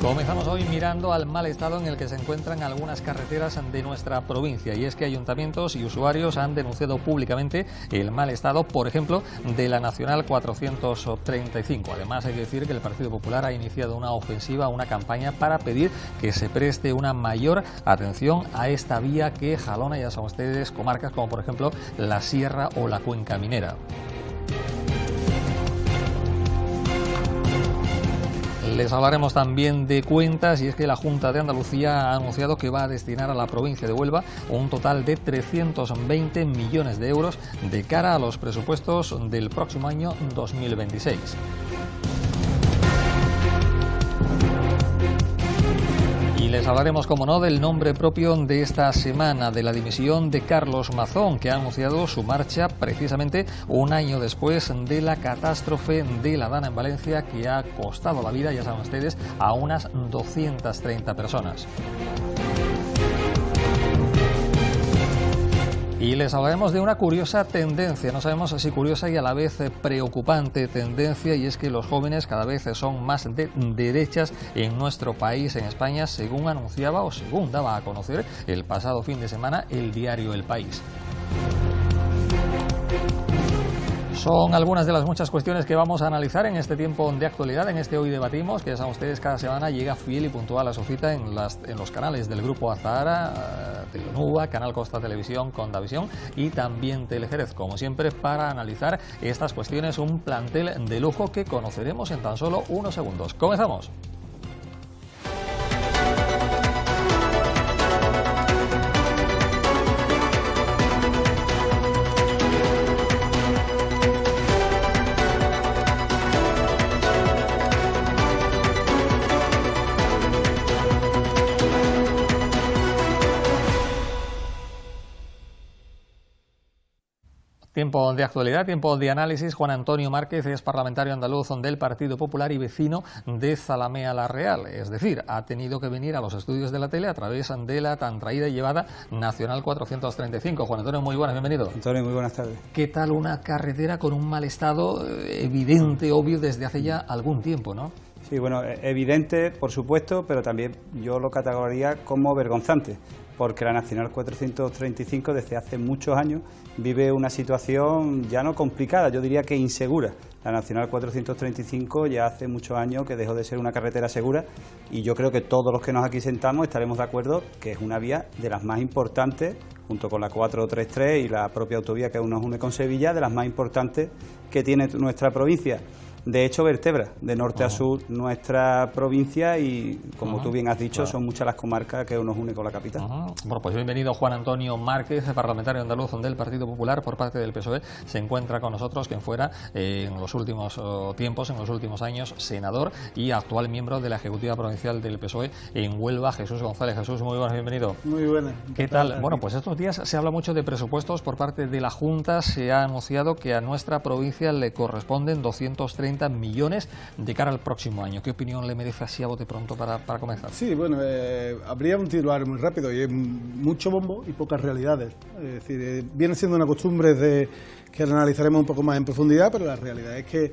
Comenzamos hoy mirando al mal estado en el que se encuentran algunas carreteras de nuestra provincia, y es que ayuntamientos y usuarios han denunciado públicamente el mal estado, por ejemplo, de la Nacional 435. Además, hay que decir que el Partido Popular ha iniciado una ofensiva, una campaña para pedir que se preste una mayor atención a esta vía que jalona, ya saben ustedes, comarcas como por ejemplo la Sierra o la Cuenca Minera. Les hablaremos también de cuentas, y es que la Junta de Andalucía ha anunciado que va a destinar a la provincia de Huelva un total de 320 millones de euros de cara a los presupuestos del próximo año 2026. Y les hablaremos, como no, del nombre propio de esta semana, de la dimisión de Carlos Mazón, que ha anunciado su marcha precisamente un año después de la catástrofe de la Dana en Valencia, que ha costado la vida, ya saben ustedes, a unas 230 personas. Y les hablaremos de una curiosa tendencia, no sabemos si curiosa y a la vez preocupante tendencia, y es que los jóvenes cada vez son más de derechas en nuestro país, en España, según anunciaba o según daba a conocer el pasado fin de semana el diario El País. Son algunas de las muchas cuestiones que vamos a analizar en este tiempo de actualidad, en este Hoy Debatimos, que ya saben ustedes, cada semana llega fiel y puntual a su cita en los canales del Grupo Azahara, Telenova, Canal Costa Televisión, Condavisión y también Telejerez, como siempre, para analizar estas cuestiones, un plantel de lujo que conoceremos en tan solo unos segundos. ¡Comenzamos! Tiempo de actualidad, tiempo de análisis. Juan Antonio Márquez es parlamentario andaluz del Partido Popular y vecino de Zalamea la Real. Es decir, ha tenido que venir a los estudios de la tele a través de la tan traída y llevada Nacional 435. Juan Antonio, muy buenas, bienvenido. Antonio, muy buenas tardes. ¿Qué tal una carretera con un mal estado evidente, obvio, desde hace ya algún tiempo, no? Sí, bueno, evidente, por supuesto, pero también yo lo categorizaría como vergonzante, porque la Nacional 435 desde hace muchos años vive una situación ya no complicada, yo diría que insegura. La Nacional 435 ya hace muchos años que dejó de ser una carretera segura, y yo creo que todos los que nos aquí sentamos estaremos de acuerdo que es una vía de las más importantes, junto con la 433 y la propia autovía que nos une con Sevilla, de las más importantes que tiene nuestra provincia. De hecho, vertebra de norte a sur nuestra provincia y, como tú bien has dicho, son muchas las comarcas que nos une con la capital. Bueno, pues bienvenido Juan Antonio Márquez, parlamentario andaluz del Partido Popular por parte del PSOE. Se encuentra con nosotros quien fuera en los últimos tiempos, en los últimos años, senador y actual miembro de la Ejecutiva Provincial del PSOE en Huelva, Jesús González. Jesús, muy buenas, bienvenido. Muy buenas. ¿Qué tal? Bueno, pues estos días se habla mucho de presupuestos por parte de la Junta. Se ha anunciado que a nuestra provincia le corresponden 230 millones de cara al próximo año. ¿Qué opinión le merece así a bote pronto para comenzar? Sí, bueno, habría un titular muy rápido y es mucho bombo y pocas realidades. Es decir, viene siendo una costumbre que analizaremos un poco más en profundidad, pero la realidad es que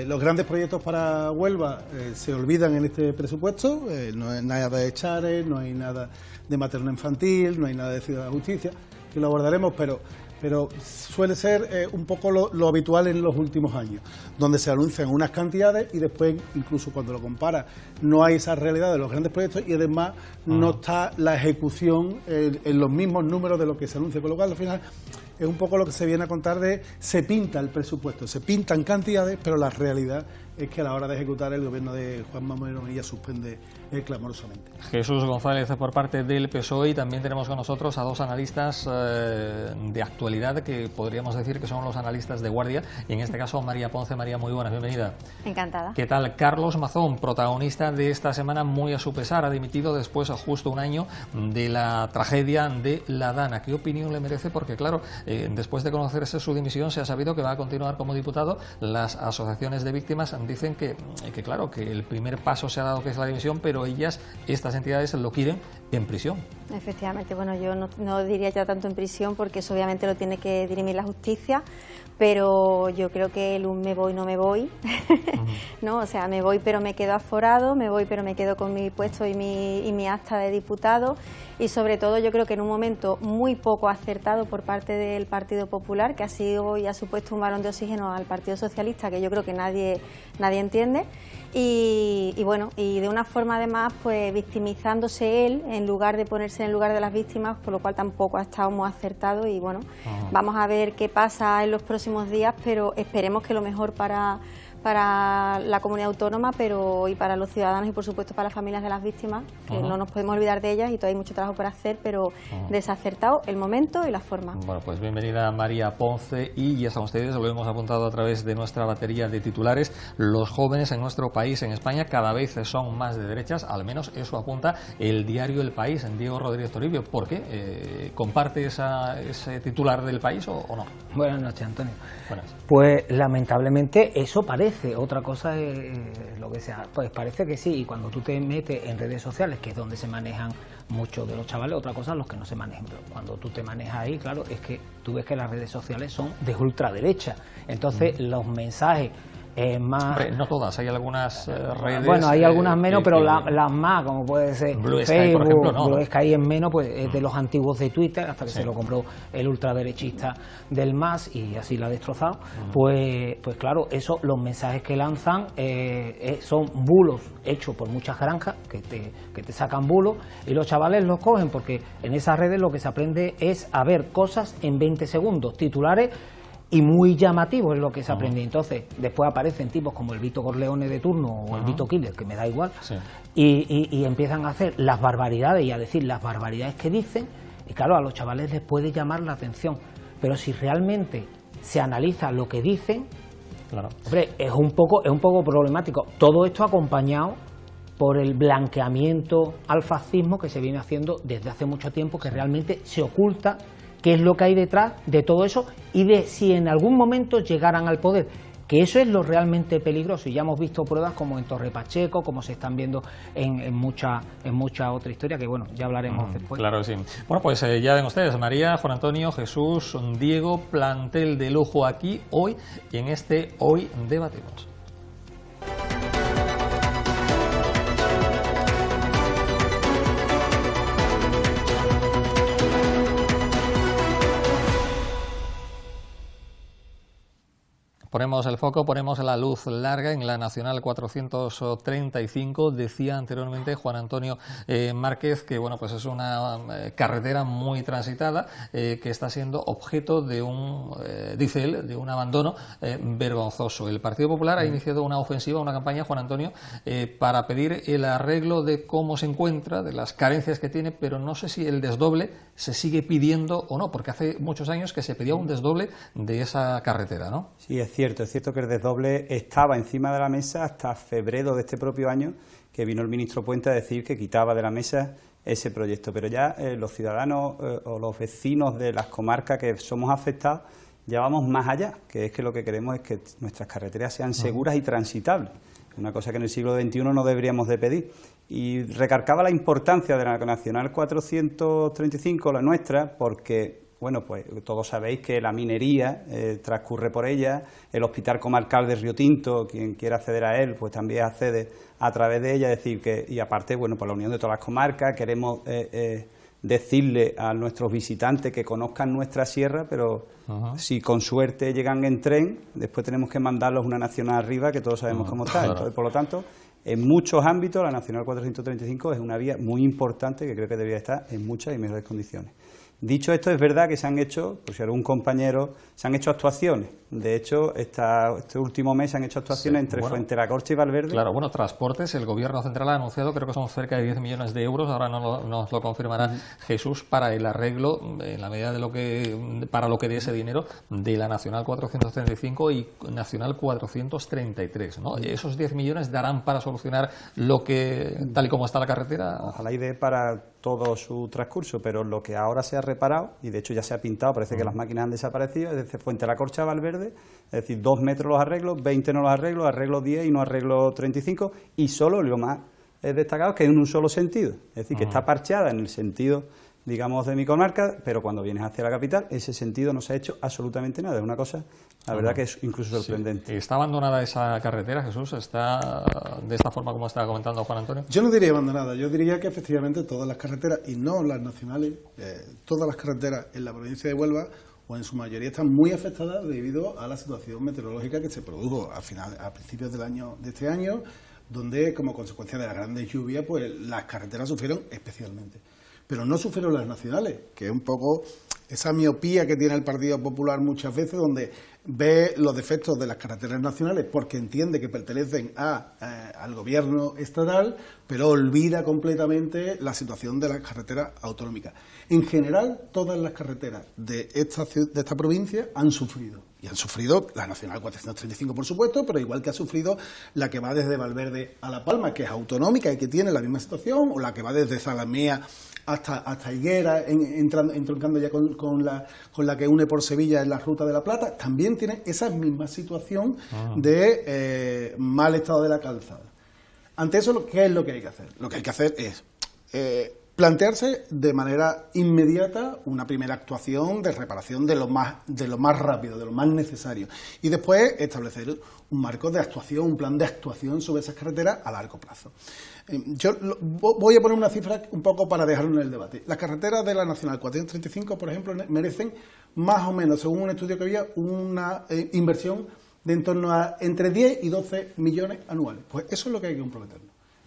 los grandes proyectos para Huelva se olvidan en este presupuesto. No hay nada de Echares, no hay nada de materno infantil, no hay nada de Ciudad de Justicia, que lo abordaremos, pero suele ser un poco lo habitual en los últimos años, donde se anuncian unas cantidades y después, incluso cuando lo compara, no hay esa realidad de los grandes proyectos y además no está la ejecución en los mismos números de lo que se anuncia, con lo cual al final es un poco lo que se viene a contar de se pinta el presupuesto, se pintan cantidades, pero la realidad es que a la hora de ejecutar el gobierno de Juan Manuel Omella suspende clamorosamente. Jesús González por parte del PSOE, y también tenemos con nosotros a dos analistas de actualidad que podríamos decir que son los analistas de guardia, y en este caso María Ponce. María, muy buenas, bienvenida. Encantada. ¿Qué tal? Carlos Mazón, protagonista de esta semana, muy a su pesar, ha dimitido después justo un año de la tragedia de la Dana. ¿Qué opinión le merece? Porque claro, después de conocerse su dimisión se ha sabido que va a continuar como diputado. Las asociaciones de víctimas dicen que claro, que el primer paso se ha dado, que es la dimisión, pero estas entidades lo quieren en prisión. Efectivamente, bueno, yo no diría ya tanto en prisión, porque eso obviamente lo tiene que dirimir la justicia, pero yo creo que el me voy, no me voy, ¿no? O sea, me voy pero me quedo aforado, me voy pero me quedo con mi puesto y mi acta de diputado, y sobre todo yo creo que en un momento muy poco acertado por parte del Partido Popular, que ha sido y ha supuesto un balón de oxígeno al Partido Socialista, que yo creo que nadie entiende, y bueno, y de una forma además pues victimizándose él en lugar de ponerse en el lugar de las víctimas, por lo cual tampoco ha estado muy acertado, y bueno, vamos a ver qué pasa en los próximos días, pero esperemos que lo mejor para la comunidad autónoma, pero y para los ciudadanos y por supuesto para las familias de las víctimas, que no nos podemos olvidar de ellas, y todavía hay mucho trabajo por hacer, pero desacertado el momento y la forma. Bueno, pues bienvenida María Ponce, y ya están ustedes, lo hemos apuntado a través de nuestra batería de titulares, los jóvenes en nuestro país, en España, cada vez son más de derechas, al menos eso apunta el diario El País, en Diego Rodríguez Toribio. ¿Por qué? ¿Comparte ese titular del País o no? Buenas noches, Antonio. Buenas. Pues lamentablemente eso parece, otra cosa es lo que sea, pues parece que sí, y cuando tú te metes en redes sociales, que es donde se manejan muchos de los chavales, otra cosa los que no se manejan, pero cuando tú te manejas ahí, claro, es que tú ves que las redes sociales son de ultraderecha, entonces los mensajes más... Hombre, no todas, hay algunas redes... Bueno, hay algunas menos, pero las más, como puede ser Blue Sky, Facebook, por ejemplo, no. Blue Sky es menos, pues es de los antiguos de Twitter, hasta que se lo compró el ultraderechista del MAS y así la ha destrozado. Pues claro, eso, los mensajes que lanzan son bulos hechos por muchas granjas que te sacan bulos, y los chavales los cogen porque en esas redes lo que se aprende es a ver cosas en 20 segundos, titulares, y muy llamativo es lo que se aprende. Entonces después aparecen tipos como el Vito Corleone de turno o el Vito Killer, que me da igual, y empiezan a hacer las barbaridades y a decir las barbaridades que dicen, y claro, a los chavales les puede llamar la atención, pero si realmente se analiza lo que dicen, claro, hombre, es un poco problemático. Todo esto acompañado por el blanqueamiento al fascismo que se viene haciendo desde hace mucho tiempo, que realmente se oculta qué es lo que hay detrás de todo eso y de si en algún momento llegaran al poder, que eso es lo realmente peligroso, y ya hemos visto pruebas como en Torre Pacheco, como se están viendo en mucha otra historia, que bueno, ya hablaremos después. Claro que sí. Bueno, pues ya ven ustedes, María, Juan Antonio, Jesús, Diego, plantel de lujo aquí hoy, y en este Hoy Debatimos. Ponemos el foco, ponemos la luz larga en la Nacional 435. Decía anteriormente Juan Antonio Márquez que bueno, pues es una carretera muy transitada, que está siendo objeto de dice él, de un abandono vergonzoso. El Partido Popular ha iniciado una ofensiva, una campaña, Juan Antonio, para pedir el arreglo de cómo se encuentra, de las carencias que tiene, pero no sé si el desdoble se sigue pidiendo o no, porque hace muchos años que se pedía un desdoble de esa carretera, ¿no? Sí, es cierto que el desdoble estaba encima de la mesa hasta febrero de este propio año, que vino el ministro Puente a decir que quitaba de la mesa ese proyecto, pero ya los ciudadanos o los vecinos de las comarcas que somos afectados ya vamos más allá, que es que lo que queremos es que nuestras carreteras sean seguras y transitables, una cosa que en el siglo XXI no deberíamos de pedir. Y recargaba la importancia de la Nacional 435, la nuestra, porque bueno, pues todos sabéis que la minería transcurre por ella, el Hospital Comarcal de Río Tinto, quien quiera acceder a él, pues también accede a través de ella, es decir, que, y aparte, bueno, por la unión de todas las comarcas, queremos decirle a nuestros visitantes que conozcan nuestra sierra, pero si con suerte llegan en tren, después tenemos que mandarlos una nacional arriba, que todos sabemos cómo está. Entonces, por lo tanto, en muchos ámbitos la Nacional 435 es una vía muy importante que creo que debería estar en muchas y mejores condiciones. Dicho esto, es verdad que se han hecho, por si algún compañero, se han hecho actuaciones. De hecho, este último mes se han hecho actuaciones entre Fuentelacorche y Valverde. Claro, bueno, transportes, el Gobierno Central ha anunciado, creo que son cerca de 10 millones de euros, ahora nos lo confirmará Jesús, para el arreglo, en la medida de para lo que dé ese dinero, de la Nacional 435 y Nacional 433, ¿no? ¿Esos 10 millones darán para solucionar lo que, tal y como está la carretera? Ojalá y dé para todo su transcurso, pero lo que ahora se ha reparado, y de hecho ya se ha pintado, parece que las máquinas han desaparecido, es decir, Fuentelacorche a Valverde, es decir, 2 metros los arreglos, 20 no los arreglos, arreglo 10 y no arreglo 35, y solo lo más destacados que es en un solo sentido, es decir, que está parcheada en el sentido, digamos, de mi comarca, pero cuando vienes hacia la capital, ese sentido no se ha hecho absolutamente nada. Es una cosa, la verdad, que es incluso sorprendente. Sí. ¿Está abandonada esa carretera, Jesús? ¿Está de esta forma como estaba comentando Juan Antonio? Yo no diría abandonada, yo diría que efectivamente todas las carreteras, y no las nacionales, todas las carreteras en la provincia de Huelva, o en su mayoría, están muy afectadas debido a la situación meteorológica que se produjo a principios de este año, donde como consecuencia de las grandes lluvias, pues las carreteras sufrieron especialmente. Pero no sufrieron las nacionales, que es un poco esa miopía que tiene el Partido Popular muchas veces, donde ve los defectos de las carreteras nacionales porque entiende que pertenecen al gobierno estatal, pero olvida completamente la situación de las carreteras autonómicas. En general, todas las carreteras de esta provincia han sufrido. Y han sufrido la Nacional 435, por supuesto, pero igual que ha sufrido la que va desde Valverde a La Palma, que es autonómica y que tiene la misma situación, o la que va desde Zalamea hasta Higuera, entroncando ya con la que une por Sevilla en la Ruta de la Plata, también tiene esa misma situación de mal estado de la calzada. Ante eso, ¿qué es lo que hay que hacer? Lo que hay que hacer es plantearse de manera inmediata una primera actuación de reparación de lo más rápido, de lo más necesario, y después establecer un marco de actuación, un plan de actuación sobre esas carreteras a largo plazo. Yo voy a poner una cifra un poco para dejarlo en el debate. Las carreteras de la Nacional 435, por ejemplo, merecen más o menos, según un estudio que había, una inversión de en torno a entre 10 y 12 millones anuales. Pues eso es lo que hay que comprometernos.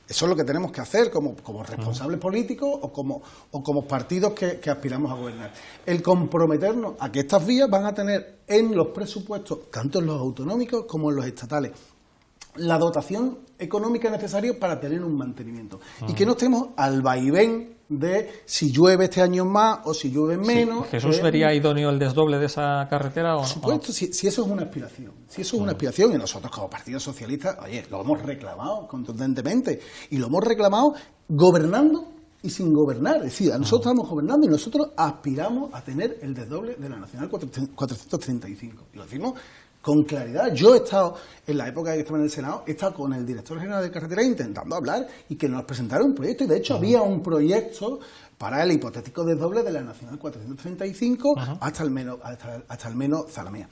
Eso es lo que tenemos que hacer como responsables políticos o como partidos que aspiramos a gobernar. El comprometernos a que estas vías van a tener en los presupuestos, tanto en los autonómicos como en los estatales, la dotación económica necesaria para tener un mantenimiento. Y que no estemos al vaivén de si llueve este año más o si llueve menos. Sí. ¿Jesús vería idóneo el desdoble de esa carretera o no? Por supuesto, si eso es una aspiración. Si eso es una aspiración, y nosotros como Partido Socialista, oye, lo hemos reclamado contundentemente, y lo hemos reclamado gobernando y sin gobernar. Es decir, nosotros estamos gobernando y nosotros aspiramos a tener el desdoble de la Nacional 435. Y lo decimos con claridad. Yo he estado, en la época que estaba en el Senado, he estado con el director general de carreteras intentando hablar y que nos presentara un proyecto, y de hecho había un proyecto para el hipotético desdoble de la Nacional 435 hasta al menos Zalamea.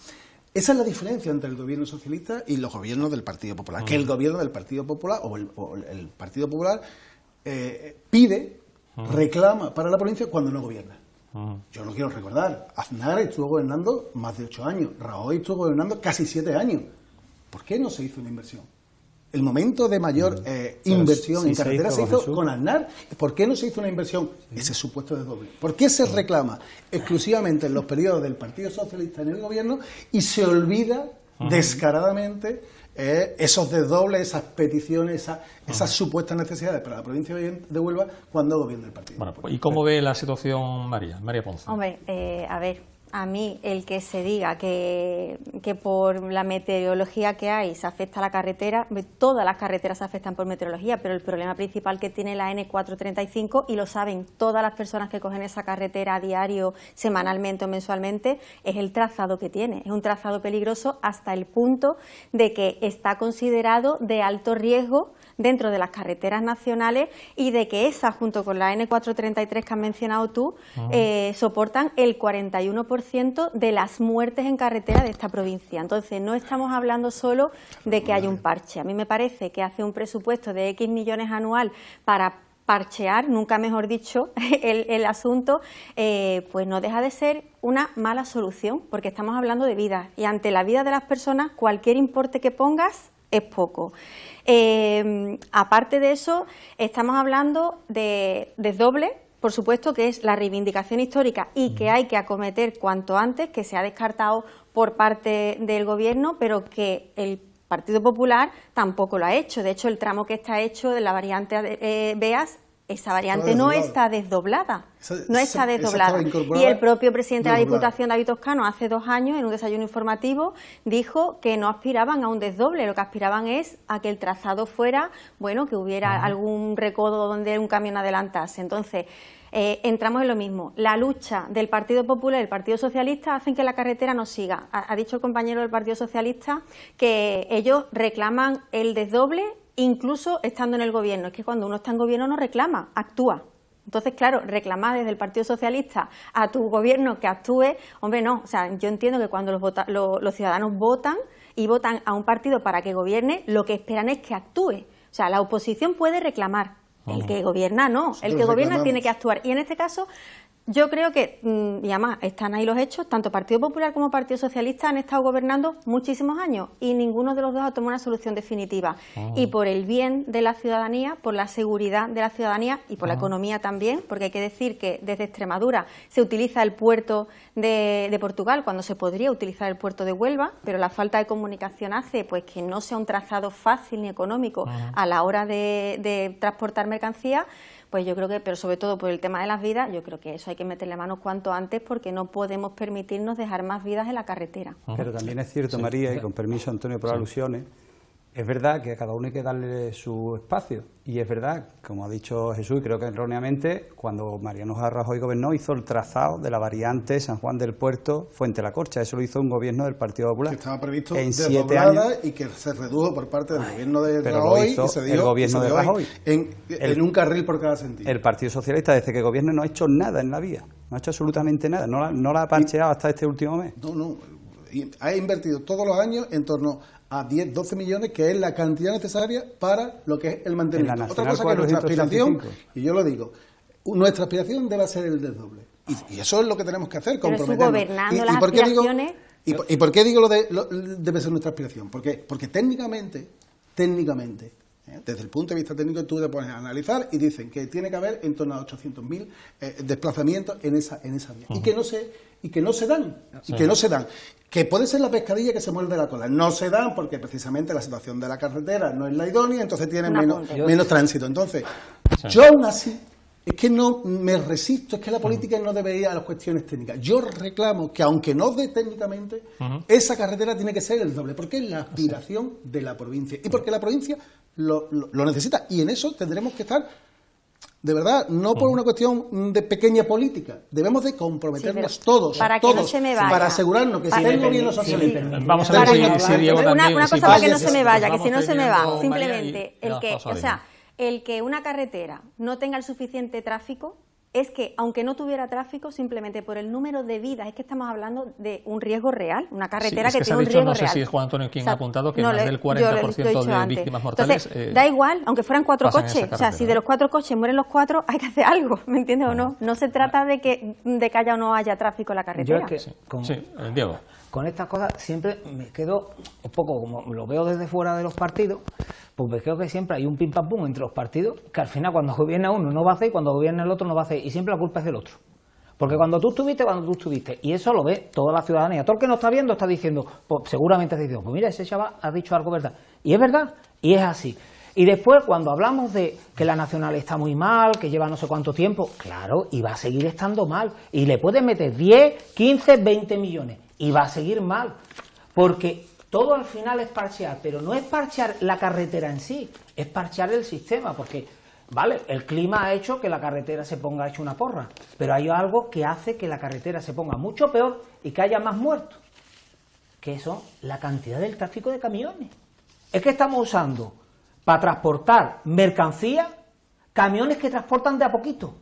Esa es la diferencia entre el gobierno socialista y los gobiernos del Partido Popular, que el gobierno del Partido Popular o el Partido Popular pide, reclama para la provincia cuando no gobierna. Yo no quiero recordar, Aznar estuvo gobernando más de 8 años, Rajoy estuvo gobernando casi 7 años. ¿Por qué no se hizo una inversión? El momento de mayor inversión en carreteras se hizo con Aznar. ¿Por qué no se hizo una inversión? Ese supuesto desdoble. ¿Por qué se reclama exclusivamente en los periodos del Partido Socialista en el gobierno y se olvida descaradamente esos desdobles, esas peticiones, esas supuestas necesidades para la provincia de Huelva cuando gobierna el partido? Bueno, ¿y cómo ve la situación María Ponce? Hombre, a ver, a mí el que se diga que por la meteorología que hay se afecta a la carretera, todas las carreteras se afectan por meteorología, pero el problema principal que tiene la N435, y lo saben todas las personas que cogen esa carretera a diario, semanalmente o mensualmente, es el trazado que tiene. Es un trazado peligroso hasta el punto de que está considerado de alto riesgo dentro de las carreteras nacionales, y de que esas, junto con la N433 que has mencionado tú, soportan el 41% de las muertes en carretera de esta provincia. Entonces, no estamos hablando solo de que hay un parche. A mí me parece que hace un presupuesto de X millones anual para parchear, nunca mejor dicho, el asunto, pues no deja de ser una mala solución, porque estamos hablando de vidas, y ante la vida de las personas, cualquier importe que pongas es poco. Aparte de eso, estamos hablando de desdoble, por supuesto, que es la reivindicación histórica y que hay que acometer cuanto antes, que se ha descartado por parte del Gobierno, pero que el Partido Popular tampoco lo ha hecho. De hecho, el tramo que está hecho de la variante Beas, esa variante no está desdoblada. No está desdoblada. Y el propio presidente de la Diputación, David Toscano, hace 2 años, en un desayuno informativo, dijo que no aspiraban a un desdoble, lo que aspiraban es a que el trazado fuera, bueno, que hubiera algún recodo donde un camión adelantase. Entonces, entramos en lo mismo. La lucha del Partido Popular y del Partido Socialista hacen que la carretera no siga. Ha dicho el compañero del Partido Socialista que ellos reclaman el desdoble incluso estando en el gobierno. Es que cuando uno está en gobierno no reclama, actúa. Entonces, claro, reclamar desde el Partido Socialista a tu gobierno que actúe, hombre, no. O sea, yo entiendo que cuando los ciudadanos votan y votan a un partido para que gobierne, lo que esperan es que actúe. O sea, la oposición puede reclamar, el que gobierna no. El que gobierna tiene que actuar. Y en este caso, yo creo que, y además están ahí los hechos, tanto Partido Popular como Partido Socialista han estado gobernando muchísimos años y ninguno de los dos ha tomado una solución definitiva. Y por el bien de la ciudadanía, por la seguridad de la ciudadanía y por la economía también, porque hay que decir que desde Extremadura se utiliza el puerto de Portugal cuando se podría utilizar el puerto de Huelva, pero la falta de comunicación hace pues que no sea un trazado fácil ni económico a la hora de transportar mercancías. Pues yo creo que, pero sobre todo por el tema de las vidas, yo creo que eso hay que meterle mano cuanto antes porque no podemos permitirnos dejar más vidas en la carretera. Pero también es cierto, María, y con permiso, Antonio, por alusiones, es verdad que a cada uno hay que darle su espacio. Y es verdad, como ha dicho Jesús, y creo que erróneamente, cuando Mariano Rajoy gobernó, hizo el trazado de la variante San Juan del Puerto Fuente La Corcha. Eso lo hizo un gobierno del Partido Popular. Que estaba previsto en desdoblada y que se redujo por parte del gobierno de Rajoy y se dio, el gobierno de Rajoy en un carril por cada sentido. El Partido Socialista, desde que gobierne, no ha hecho nada en la vía. No ha hecho absolutamente nada. No la ha parcheado hasta este último mes. No. Ha invertido todos los años en torno a 10, 12 millones, que es la cantidad necesaria para lo que es el mantenimiento. Otra cosa que nuestra aspiración, y yo lo digo, nuestra aspiración debe ser el desdoble. Y eso es lo que tenemos que hacer, comprometernos. Pero gobernando las aspiraciones... ¿Y por qué digo debe ser nuestra aspiración? Porque técnicamente, desde el punto de vista técnico, tú te pones a analizar y dicen que tiene que haber en torno a 800.000 desplazamientos en esa vía. Y que no se dan. Que puede ser la pescadilla que se muerde la cola. No se dan porque precisamente la situación de la carretera no es la idónea, entonces tienen menos tránsito. Entonces, yo aún así, es que no me resisto, es que la política no debe ir a las cuestiones técnicas. Yo reclamo que, aunque no dé técnicamente, esa carretera tiene que ser el doble, porque es la aspiración de la provincia. Y porque la provincia lo necesita. Y en eso tendremos que estar... De verdad, no por una cuestión de pequeña política, debemos de comprometernos todos, para que no se me vaya, para asegurarnos que estén gobiernos socialistas. Vamos a ver si Diego también... Una cosa para que no se me vaya, que si no se me va, simplemente el que una carretera no tenga el suficiente tráfico es que, aunque no tuviera tráfico, simplemente por el número de vidas, es que estamos hablando de un riesgo real, una carretera que tiene un riesgo real. No sé si es Juan Antonio quien ha apuntado que más del 40% de víctimas mortales... Entonces, da igual, aunque fueran 4 coches, o sea, si de los 4 coches mueren los 4, hay que hacer algo, ¿me entiendes o no? No se trata de que haya o no haya tráfico en la carretera. Yo es que, Diego. Con estas cosas siempre me quedo un poco, como lo veo desde fuera de los partidos, pues me creo que siempre hay un pim pam pum entre los partidos, que al final cuando gobierna uno no va a hacer y cuando gobierna el otro no va a hacer, y siempre la culpa es del otro. Porque cuando tú estuviste, y eso lo ve toda la ciudadanía, todo el que no está viendo está diciendo, pues seguramente está diciendo, pues mira, ese chaval ha dicho algo verdad. Y es verdad, y es así. Y después, cuando hablamos de que la nacional está muy mal, que lleva no sé cuánto tiempo, claro, y va a seguir estando mal. Y le pueden meter 10, 15, 20 millones, y va a seguir mal. Porque todo al final es parchear, pero no es parchear la carretera en sí, es parchear el sistema, porque, vale, el clima ha hecho que la carretera se ponga hecho una porra, pero hay algo que hace que la carretera se ponga mucho peor y que haya más muertos, que eso, la cantidad del tráfico de camiones. Es que estamos usando para transportar mercancía, camiones que transportan de a poquito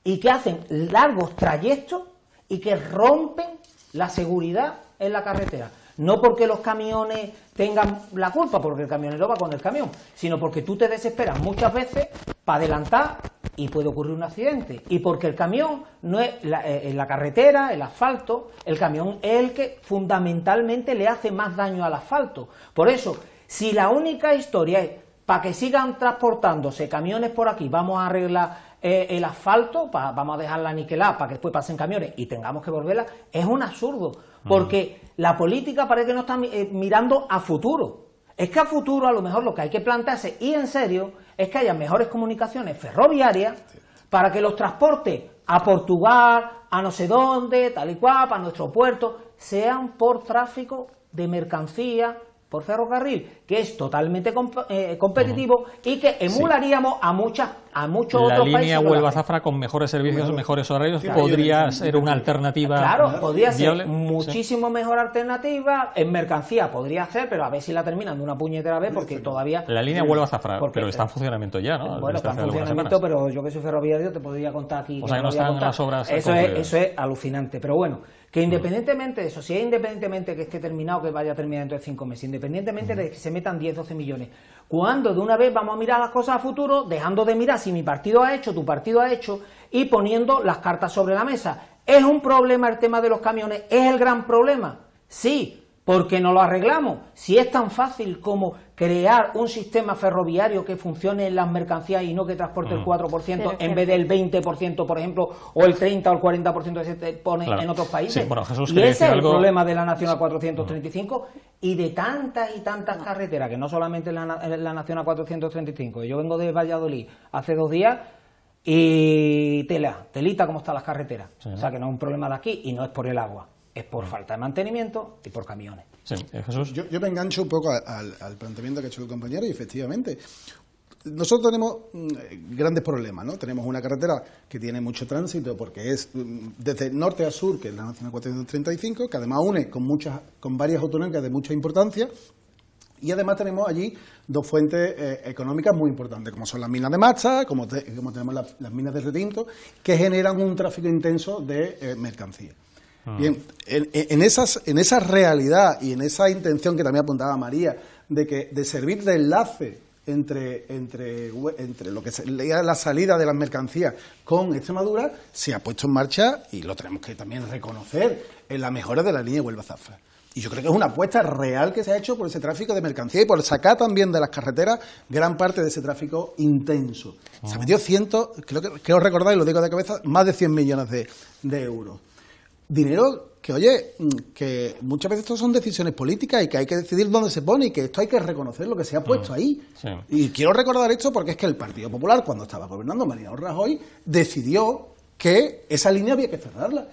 y que hacen largos trayectos y que rompen la seguridad en la carretera. No porque los camiones tengan la culpa, porque el camionero va con el camión, sino porque tú te desesperas muchas veces para adelantar y puede ocurrir un accidente. Y porque el camión no es en la carretera, el asfalto, el camión es el que fundamentalmente le hace más daño al asfalto. Por eso, si la única historia es para que sigan transportándose camiones por aquí, vamos a arreglar el asfalto, vamos a dejarla aniquilada para que después pasen camiones y tengamos que volverla, es un absurdo, porque la política parece que no está mirando a futuro. Es que a futuro a lo mejor lo que hay que plantearse, y en serio, es que haya mejores comunicaciones ferroviarias para que los transportes a Portugal, a no sé dónde, tal y cual, para nuestro puerto, sean por tráfico de mercancía por ferrocarril, que es totalmente competitivo y que emularíamos a muchos otros países. La línea Huelva-Zafra con mejores servicios, mejores horarios, podría ser una alternativa. Claro, podría viable. ser muchísimo mejor alternativa. En mercancía podría ser, pero a ver si la terminan de una puñetera vez, porque todavía... La línea Huelva-Zafra, pero está en funcionamiento ya, ¿no? Bueno, está en funcionamiento, pero yo que soy ferroviario te podría contar aquí... O sea, que no están las obras... Eso es alucinante, pero bueno, que independientemente de eso, si es independientemente que esté terminado, que vaya a terminar dentro de 5 meses, independientemente de que se metan 10, 12 millones, cuando de una vez vamos a mirar las cosas a futuro, dejando de mirar si mi partido ha hecho, tu partido ha hecho, y poniendo las cartas sobre la mesa. ¿Es un problema el tema de los camiones? ¿Es el gran problema? Sí, porque no lo arreglamos. Si es tan fácil como crear un sistema ferroviario que funcione en las mercancías y no que transporte el 4% en vez del 20%, por ejemplo, o el 30 o el 40% que se pone en otros países. Sí, bueno, Jesús, y ese es el problema de la Nacional 435 y de tantas y tantas carreteras, que no solamente la Nacional 435. Yo vengo de Valladolid hace 2 días y telita como están las carreteras. Sí. O sea, que no es un problema de aquí y no es por el agua. Es por falta de mantenimiento y por camiones. Sí, Jesús. Yo me engancho un poco al planteamiento que ha hecho el compañero y efectivamente nosotros tenemos grandes problemas, ¿no? Tenemos una carretera que tiene mucho tránsito porque es desde norte a sur, que es la Nacional 435, que además une con varias autonómicas de mucha importancia. Y además tenemos allí 2 fuentes económicas muy importantes, como son las minas de Macha, como tenemos las minas de Retinto, que generan un tráfico intenso de mercancías. Bien, en esa realidad y en esa intención que también apuntaba María, de servir de enlace entre lo que sería la salida de las mercancías con Extremadura, se ha puesto en marcha, y lo tenemos que también reconocer, en la mejora de la línea Huelva-Zafra. Y yo creo que es una apuesta real que se ha hecho por ese tráfico de mercancía y por sacar también de las carreteras gran parte de ese tráfico intenso. Se ha metido creo recordar, y lo digo de cabeza, más de 100 millones de euros. Dinero que, oye, que muchas veces esto son decisiones políticas y que hay que decidir dónde se pone y que esto hay que reconocer lo que se ha puesto ahí. Sí. Y quiero recordar esto porque es que el Partido Popular, cuando estaba gobernando Mariano Rajoy, decidió que esa línea había que cerrarla.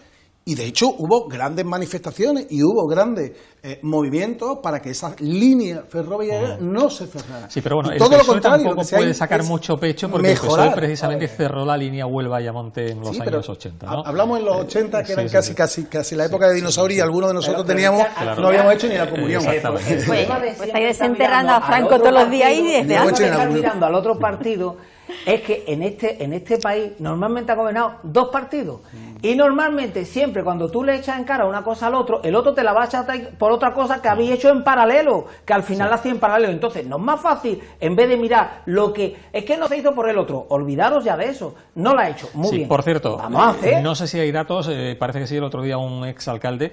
Y de hecho hubo grandes manifestaciones y hubo grandes movimientos para que esa línea ferroviaria no se cerrara. Sí, pero bueno, y todo lo contrario, tampoco puede sacar mucho pecho porque el PSOE precisamente cerró la línea Huelva-Ayamonte en los años 80, ¿no? Hablamos en los 80, que eran casi la época de dinosaurio, y algunos de nosotros no habíamos hecho ni la comunión. Pues estáis desenterrando a Franco todos los días y desde antes. Estar mirando al otro partido. Es que en este país normalmente ha gobernado 2 partidos y normalmente siempre cuando tú le echas en cara una cosa al otro, el otro te la va a echar por otra cosa que habéis hecho en paralelo, que al final la hacía en paralelo. Entonces no es más fácil, en vez de mirar lo que es que no se hizo por el otro, olvidaros ya de eso, no la ha hecho, muy bien. Por cierto, vamos a hacer. No sé si hay datos, parece que sí, el otro día un exalcalde,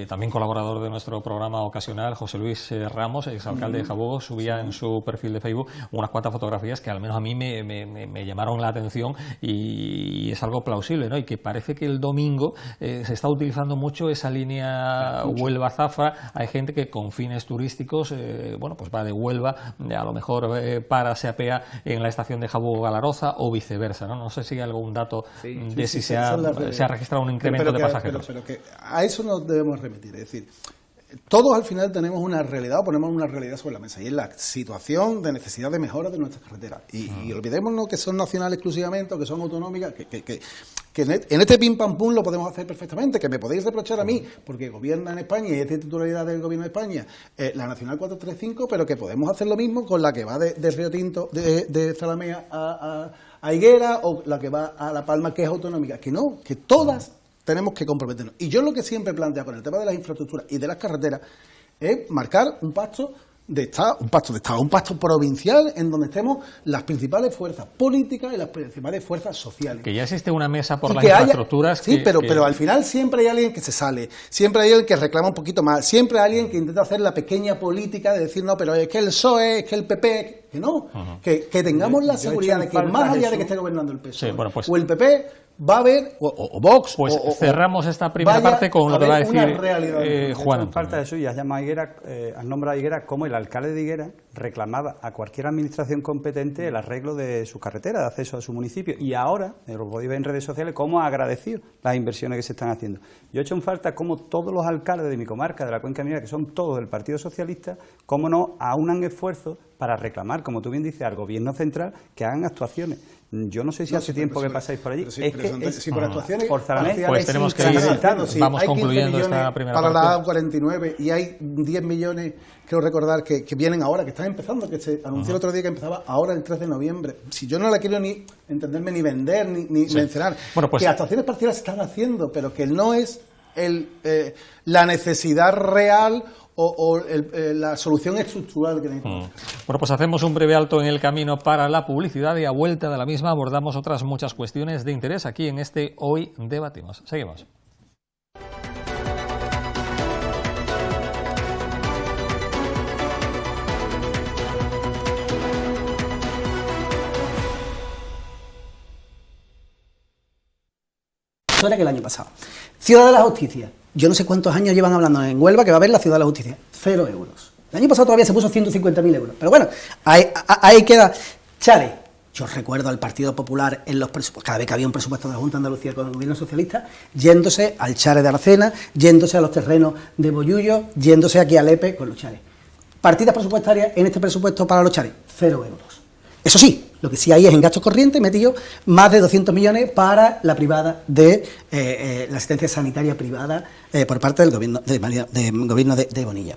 también colaborador de nuestro programa ocasional, José Luis Ramos, exalcalde de Jabugo, subía en su perfil de Facebook unas cuantas fotografías que al menos a mí me llamaron la atención y es algo plausible, ¿no? Y que parece que el domingo se está utilizando mucho esa línea Huelva-Zafra. Hay gente que con fines turísticos, pues va de Huelva, a lo mejor se apea en la estación de Jabugo-Galaroza o viceversa, ¿no? No sé si hay algún dato de si se ha registrado un incremento de pasajeros. Pero que a eso nos debemos remitir, es decir, todos al final tenemos una realidad, o ponemos una realidad sobre la mesa, y es la situación de necesidad de mejora de nuestras carreteras. Y olvidémonos que son nacionales exclusivamente o que son autonómicas, que en este pim pam pum lo podemos hacer perfectamente, que me podéis reprochar a mí, porque gobierna en España y es de titularidad del gobierno de España la Nacional 435, pero que podemos hacer lo mismo con la que va de Río Tinto, de Zalamea a Higuera, o la que va a La Palma, que es autonómica. Que no, que todas tenemos que comprometernos. Y yo lo que siempre planteo con el tema de las infraestructuras y de las carreteras es marcar un pacto de Estado, un pacto provincial en donde estemos las principales fuerzas políticas y las principales fuerzas sociales. Que ya existe una mesa por las infraestructuras. Sí, pero al final siempre hay alguien que se sale, siempre hay alguien que reclama un poquito más, siempre hay alguien que intenta hacer la pequeña política de decir, no, pero es que el PSOE, es que el PP, que no, que tengamos la seguridad de que más allá de que esté gobernando el PSOE o el PP, va a haber, o Vox... Pues cerramos esta primera parte con lo que va a decir Juan. Falta de eso, y has llamado a Higuera, has nombrado a Higuera como el alcalde de Higuera, reclamaba a cualquier administración competente el arreglo de su carretera, de acceso a su municipio, y ahora, lo podéis ver en redes sociales, cómo ha agradecido las inversiones que se están haciendo. Yo he hecho en falta cómo todos los alcaldes de mi comarca, de la Cuenca Minera, que son todos del Partido Socialista, cómo no aunan esfuerzos para reclamar, como tú bien dices, al Gobierno central que hagan actuaciones. Yo no sé si hace tiempo que pasáis por allí. Por actuaciones por Zalamés, pues tenemos que ir, vamos concluyendo esta primera parte. Para la A49 y hay 10 millones, creo recordar, que vienen ahora, que están empezando, que se anunció el otro día que empezaba ahora el 3 de noviembre. Si yo no la quiero ni entenderme, ni vender, ni mencionar, bueno, pues, que actuaciones parciales se están haciendo, pero que no es la necesidad real o la solución estructural que necesitamos. Bueno, pues hacemos un breve alto en el camino para la publicidad y a vuelta de la misma abordamos otras muchas cuestiones de interés aquí en este Hoy Debatimos. Seguimos. Que el año pasado. Ciudad de la Justicia. Yo no sé cuántos años llevan hablando en Huelva que va a haber la Ciudad de la Justicia. 0 euros. El año pasado todavía se puso 150.000 euros. Pero bueno, ahí queda. Chare. Yo recuerdo al Partido Popular en los presupuestos, cada vez que había un presupuesto de la Junta de Andalucía con el gobierno socialista, yéndose al Chare de Aracena, yéndose a los terrenos de Bollullo, yéndose aquí a Lepe con los Chares. Partidas presupuestarias en este presupuesto para los Chares, 0 euros. Eso sí, lo que sí hay es en gastos corrientes metido más de 200 millones para la privada de la asistencia sanitaria privada por parte del gobierno de Bonilla.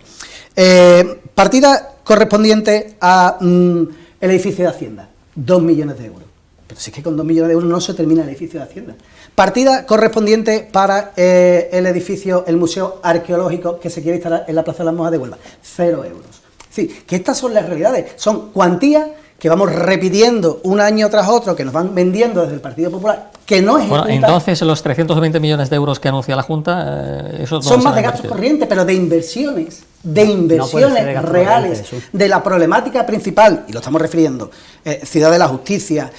Partida correspondiente a el edificio de Hacienda, 2 millones de euros. Pero si es que con 2 millones de euros no se termina el edificio de Hacienda. Partida correspondiente para el edificio, el Museo Arqueológico que se quiere instalar en la Plaza de las Monjas de Huelva, 0 euros. Es decir, que estas son las realidades, son cuantías que vamos repitiendo un año tras otro, que nos van vendiendo desde el Partido Popular, que no es... Bueno, entonces los 320 millones de euros que anuncia la Junta... esos son más de gastos corrientes, pero de inversiones reales, de la problemática principal, y lo estamos refiriendo, Ciudad de la Justicia,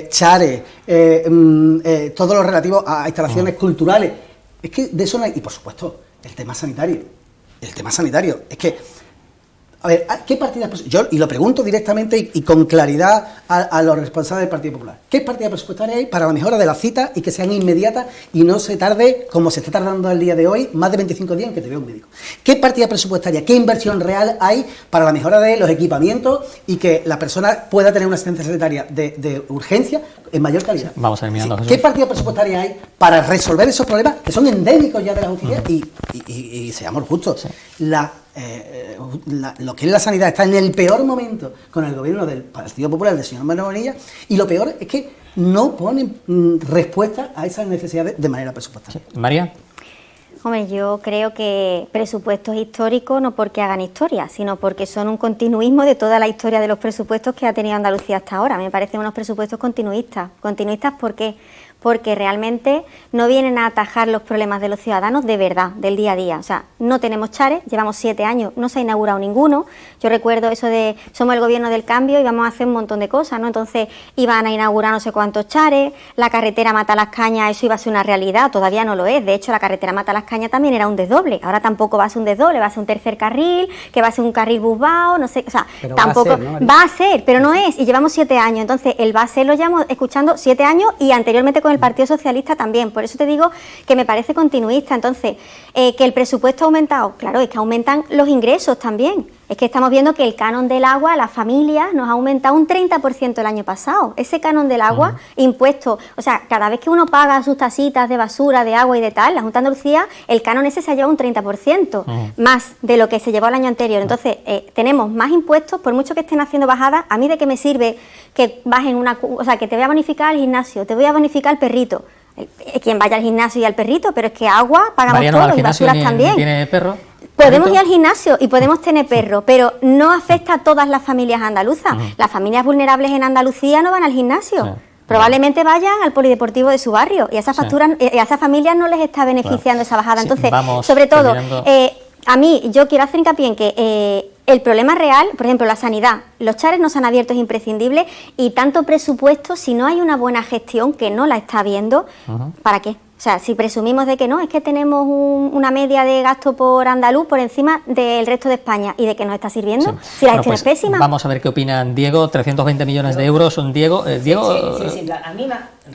Chare, todo lo relativo a instalaciones culturales. Es que de eso no hay... Y por supuesto, el tema sanitario, es que... A ver, ¿qué partidas? Yo, y lo pregunto directamente y con claridad a los responsables del Partido Popular. ¿Qué partidas presupuestarias hay para la mejora de las citas y que sean inmediatas y no se tarde, como se está tardando el día de hoy, más de 25 días en que te vea un médico? ¿Qué partida presupuestaria, qué inversión real hay para la mejora de los equipamientos y que la persona pueda tener una asistencia sanitaria de urgencia en mayor calidad? Vamos a ir mirando. ¿Qué partida presupuestaria hay para resolver esos problemas que son endémicos ya de la justicia? Y seamos justos, lo que es la sanidad está en el peor momento con el gobierno del Partido Popular del señor Manuel Bonilla, y lo peor es que no ponen respuesta a esas necesidades de manera presupuestaria. María. Hombre, yo creo que presupuestos históricos no porque hagan historia, sino porque son un continuismo de toda la historia de los presupuestos que ha tenido Andalucía hasta ahora. Me parecen unos presupuestos continuistas. ¿Continuistas por qué? Porque realmente no vienen a atajar los problemas de los ciudadanos de verdad, del día a día. O sea, no tenemos chares, llevamos 7 años, no se ha inaugurado ninguno. Yo recuerdo eso de somos el gobierno del cambio y vamos a hacer un montón de cosas, ¿no? Entonces iban a inaugurar no sé cuántos chares, la carretera Mata-Las-Cañas, eso iba a ser una realidad, todavía no lo es. De hecho, la carretera Mata-Las-Cañas también era un desdoble, ahora tampoco va a ser un desdoble, va a ser un tercer carril, que va a ser un carril busbao, no sé, o sea, pero tampoco va a ser, pero no es, y llevamos 7 años. Entonces, el va a ser lo llevamos escuchando 7 años y anteriormente con el Partido Socialista también, por eso te digo que me parece continuista. Entonces, que el presupuesto ha aumentado, claro, es que aumentan los ingresos también. Es que estamos viendo que el canon del agua a las familias nos ha aumentado un 30% el año pasado. Ese canon del agua impuesto, o sea, cada vez que uno paga sus tasitas de basura, de agua y de tal, la Junta de Andalucía, el canon ese se ha llevado un 30% más de lo que se llevó el año anterior. Entonces, tenemos más impuestos, por mucho que estén haciendo bajadas. ¿A mí de qué me sirve que bajen o sea, que te voy a bonificar al gimnasio, te voy a bonificar al perrito? Quien vaya al gimnasio y al perrito, pero es que agua pagamos todos y basuras también. ¿Tiene perro? Podemos ir al gimnasio y podemos tener perro, pero no afecta a todas las familias andaluzas. Las familias vulnerables en Andalucía no van al gimnasio. Probablemente vayan al polideportivo de su barrio y a esas facturas, a esas familias no les está beneficiando esa bajada. Entonces, sobre todo, a mí, yo quiero hacer hincapié en que el problema real, por ejemplo, la sanidad, los chares no se han abierto, es imprescindible, y tanto presupuesto, si no hay una buena gestión, que no la está habiendo, ¿para qué? O sea, si presumimos de que no, es que tenemos una media de gasto por andaluz por encima del resto de España y de que nos está sirviendo, si la gestión es pésima. Vamos a ver qué opinan Diego, 320 millones de euros. Diego, Sí, a mí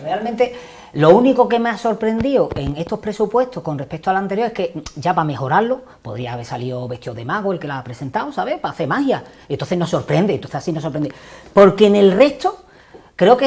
realmente lo único que me ha sorprendido en estos presupuestos con respecto al anterior es que ya para mejorarlo podría haber salido vestido de mago el que la ha presentado, ¿sabes? Para hacer magia. Entonces nos sorprende, entonces así nos sorprende. Porque en el resto creo que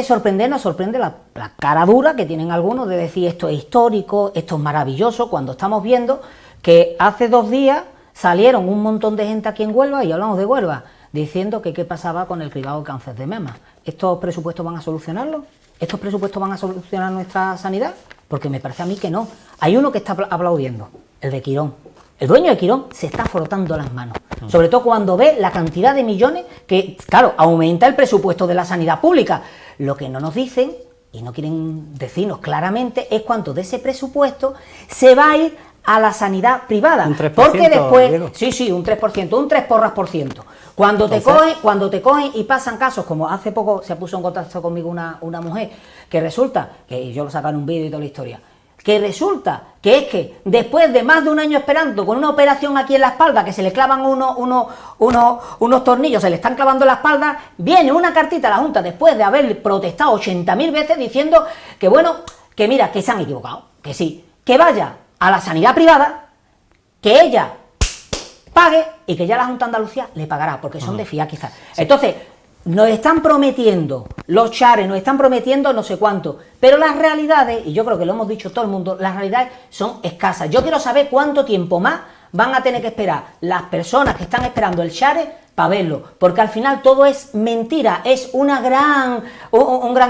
nos sorprende la cara dura que tienen algunos de decir esto es histórico, esto es maravilloso, cuando estamos viendo que hace 2 días salieron un montón de gente aquí en Huelva, y hablamos de Huelva, diciendo que qué pasaba con el cribado de cáncer de mama. ¿Estos presupuestos van a solucionarlo? ¿Estos presupuestos van a solucionar nuestra sanidad? Porque me parece a mí que no. Hay uno que está aplaudiendo, el de Quirón. El dueño de Quirón se está frotando las manos, sobre todo cuando ve la cantidad de millones que, claro, aumenta el presupuesto de la sanidad pública. Lo que no nos dicen, y no quieren decirnos claramente, es cuánto de ese presupuesto se va a ir a la sanidad privada. Un 3%, porque después, Diego. sí, un 3%, un 3%. Cuando te cogen y pasan casos, como hace poco se puso en contacto conmigo una mujer, que resulta, que yo lo saco en un vídeo y toda la historia, que resulta que es que después de más de un año esperando con una operación aquí en la espalda, que se le clavan unos tornillos, se le están clavando en la espalda, viene una cartita a la Junta después de haber protestado 80.000 veces diciendo que bueno, que mira, que se han equivocado, que sí, que vaya a la sanidad privada, que ella pague y que ya la Junta de Andalucía le pagará, porque son de fiar quizás. Sí. Entonces, nos están prometiendo, los chares nos están prometiendo no sé cuánto, pero las realidades, y yo creo que lo hemos dicho todo el mundo, las realidades son escasas. Yo quiero saber cuánto tiempo más van a tener que esperar las personas que están esperando el chare para verlo, porque al final todo es mentira, es un gran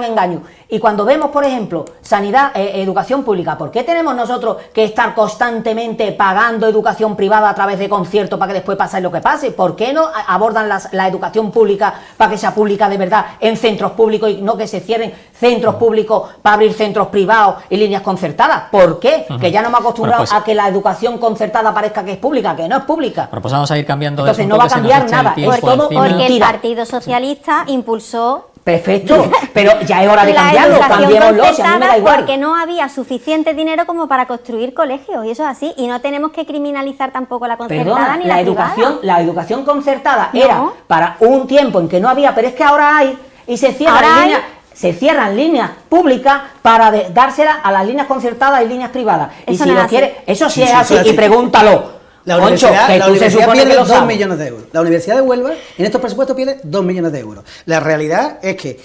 engaño. Y cuando vemos, por ejemplo, sanidad, educación pública, ¿por qué tenemos nosotros que estar constantemente pagando educación privada a través de conciertos para que después pase lo que pase? ¿Por qué no abordan la educación pública para que sea pública de verdad en centros públicos y no que se cierren centros públicos para abrir centros privados y líneas concertadas? ¿Por qué? Que ya no me he acostumbrado a que la educación concertada parezca que es pública, que no es pública. Bueno, pues vamos a ir cambiando. Entonces no va a cambiar nada. Porque el Partido Socialista impulsó. Perfecto, pero ya es hora de cambiarlo, cambiémoslo, si a mí me da igual. Porque no había suficiente dinero como para construir colegios, y eso es así, y no tenemos que criminalizar tampoco la concertada. Perdona, ni la privada. La educación concertada era para un tiempo en que no había, pero es que ahora hay, y se cierran líneas públicas para dársela a las líneas concertadas y líneas privadas. Y si lo quieres, eso sí es así, y pregúntalo. La universidad pierde 2 millones de euros. La Universidad de Huelva en estos presupuestos pierde 2 millones de euros. La realidad es que,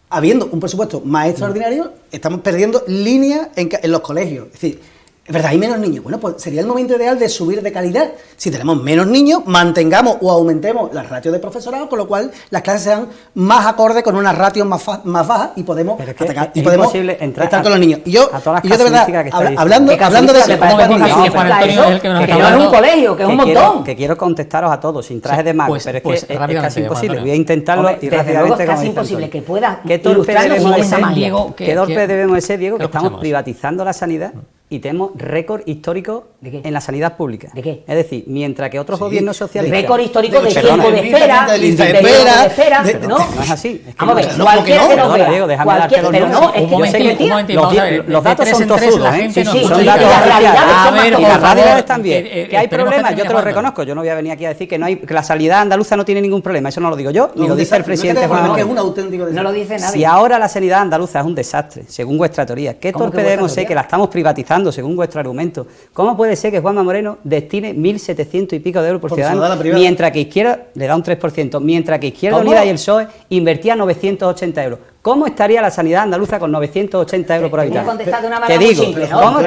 habiendo un presupuesto más extraordinario, estamos perdiendo líneas en los colegios. Es decir, es verdad, hay menos niños. Bueno, pues sería el momento ideal de subir de calidad. Si tenemos menos niños, mantengamos o aumentemos las ratios de profesorado, con lo cual las clases sean más acordes con unas ratios más bajas y podemos atacar, y podemos estar con los niños. Y yo de verdad, hablando de que no es un colegio, que es un montón. Que quiero contestaros a todos sin traje de mago, pero es que es casi imposible. Voy a intentarlo y rápidamente. Es casi imposible que pueda ilustrarnos con esa magia. ¿Qué torpe debemos de ser, Diego? Que estamos privatizando la sanidad y tenemos récord histórico en la sanidad pública. ¿De qué? Es decir, mientras que otros gobiernos socialistas... Récord histórico de tiempo de espera, de lista de espera. No es así. Vamos a ver, cualquiera que nos vea. Diego, déjame darte los números. Los datos son tozudos, ¿eh? Son datos oficiales. Y las realidades también. Que hay problemas, yo te lo reconozco. Yo no voy a venir aquí a decir que la sanidad andaluza no tiene ningún problema. Eso no lo digo yo, ni lo dice el presidente Juan Manuel. No lo dice nadie. Si ahora la sanidad andaluza es un desastre, según vuestra teoría, ¿qué torpe debemos ser que la estamos privatizando según vuestro argumento? ¿Cómo puede ser que Juanma Moreno destine 1.700 y pico de euros por ciudadano, mientras que Izquierda le da un 3%, mientras que Izquierda Unida y el PSOE invertía 980 euros? ¿Cómo estaría la sanidad andaluza con 980 euros por habitante? Te digo,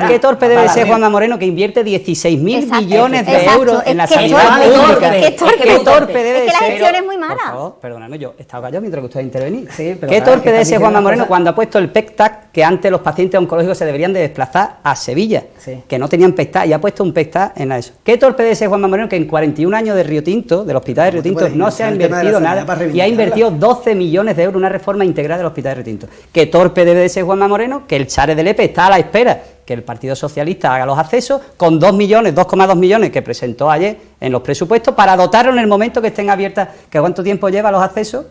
¿qué torpe debe ser Juanma Moreno, que invierte 16.000 millones de euros en la sanidad pública? ¿Qué torpe debe ser? Es que la gestión es muy mala. Por favor, perdonadme, yo he estado callado mientras que usted ha intervenido. ¿Qué torpe debe ser Juanma Moreno cuando ha puesto el PEC-TAC, que antes los pacientes oncológicos se deberían de desplazar a Sevilla, que no tenían PEC-TAC, y ha puesto un PEC-TAC en eso? ¿Qué torpe debe ser Juanma Moreno, que en 41 años de Río Tinto, del hospital de Río Tinto, no se ha invertido nada y ha invertido 12 millones de euros en una reforma integral de Hospital de Retinto. Que torpe debe de ser Juanma Moreno, que el Chare de Lepe está a la espera que el Partido Socialista haga los accesos con 2,2 millones que presentó ayer en los presupuestos para dotarlo en el momento que estén abiertas. ¿Que cuánto tiempo lleva los accesos?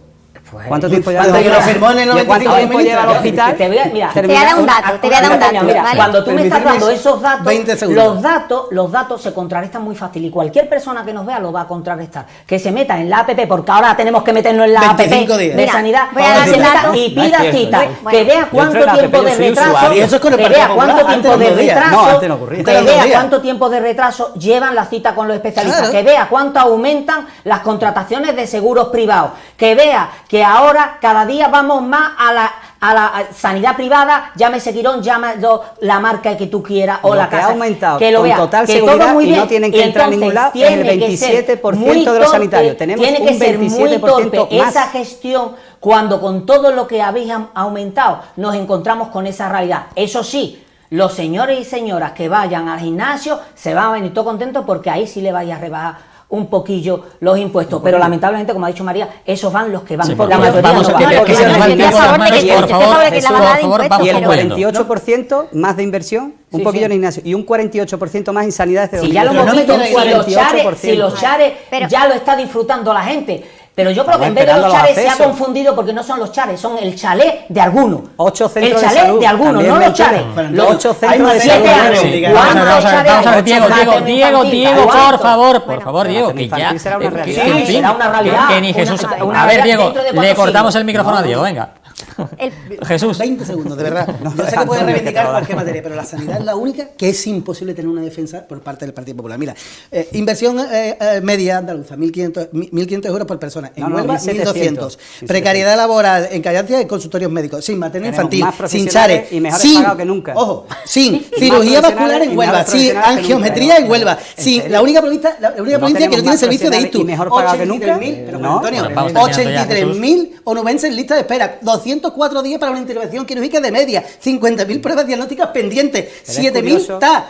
¿Cuánto tiempo lleva? Cuando lo firmó en el 95 ¿Cuánto tiempo lleva al hospital? Te voy a dar un dato, Mira, ¿vale? cuando tú me estás dando esos datos, 20 segundos. los datos se contrarrestan muy fácil y cualquier persona que nos vea lo va a contrarrestar. Que se meta en la APP, porque ahora tenemos que meternos en la APP 25 días. de Mira, sanidad, voy a dar que se un meta dato. y pida cita, Bueno, que vea cuánto tiempo de retraso, Y eso es con el que Partido vea cuánto Popular, tiempo antes de no ocurría. No, retraso, antes no ocurría. que Antes no vea ocurría. cuánto tiempo de retraso llevan la cita con los especialistas, Claro. que vea cuánto aumentan las contrataciones de seguros privados, que vea que ahora cada día vamos más a la sanidad privada, llámese Quirón, llámese la marca que tú quieras o Lo la que ha casa, aumentado que lo con vea, total que seguridad todo muy y no bien. tienen que entrar a ningún lado, es el Tiene que ser 27% muy de los torpe, sanitarios. Tenemos tiene que un ser muy 27% torpe más. esa gestión cuando con todo lo que habéis aumentado nos encontramos con esa realidad. Eso sí, los señores y señoras que vayan al gimnasio se van a venir todo contentos porque ahí sí le vaya a rebajar un poquillo los impuestos, pero lamentablemente, como ha dicho María, esos van los que van, Sí, por porque la mayoría vamos no a van. que se nos va el Estoy a tiempo de las favor de manos, que- por estoy a favor favor, de que la por bajada de favor, impuestos, vamos Y el pero- concluyendo. 48% más de inversión, un Sí, poquillo sí. en el gimnasio, y un 48% más en sanidad. Si ya lo hemos no me visto, queda si los 48%. chares Pero- ya lo está disfrutando la gente. Pero yo creo que en vez de esperando los los chares se ha accesos. confundido porque no son los chares, son el chalet de alguno. 8 centros el de chalet salud, de alguno, también no los mencionan. chares. Bueno, Los 8 hay centros de 7 salud. años. Sí, ¿Cuántos Vamos a ver, chalet hay? Diego, Ocho Diego, centros Diego, infantiles. Diego, por ¿Cuántos? favor, Pero Diego, que que infantil ya, será una realidad. Sí, en fin, será una realidad, que ni Jesús. una A ver, realidad Diego, dentro de le 4 cortamos siglos. el micrófono a Diego, venga. Jesús. 20 segundos, de verdad. Yo sé que Antonio, puedes que reivindicar te cualquier materia, pero la sanidad es la única que es imposible tener una defensa por parte del Partido Popular. Mira, inversión media andaluza, 1.500 euros por persona. En No, no, Huelva, 1.700. 1.200. Precariedad laboral en Callancia y consultorios médicos. Sin materno Tenemos infantil, más sin profesionales chares, y mejores sin, pagados que nunca. ojo, sin más cirugía vascular profesionales en y Huelva, mejores sin profesionales que angiometría nunca. en Huelva, ¿En sin serio? la única provincia que no tenemos tiene más servicio de profesionales ITU. y mejor pagados que nunca. 83.000, pero No, Antonio, bueno, vamos terminando ya, 83.000 onubenses en lista de espera, 204 días para una intervención quirúrgica de media, 50.000 pruebas diagnósticas pendientes, es 7.000 curioso. TAC,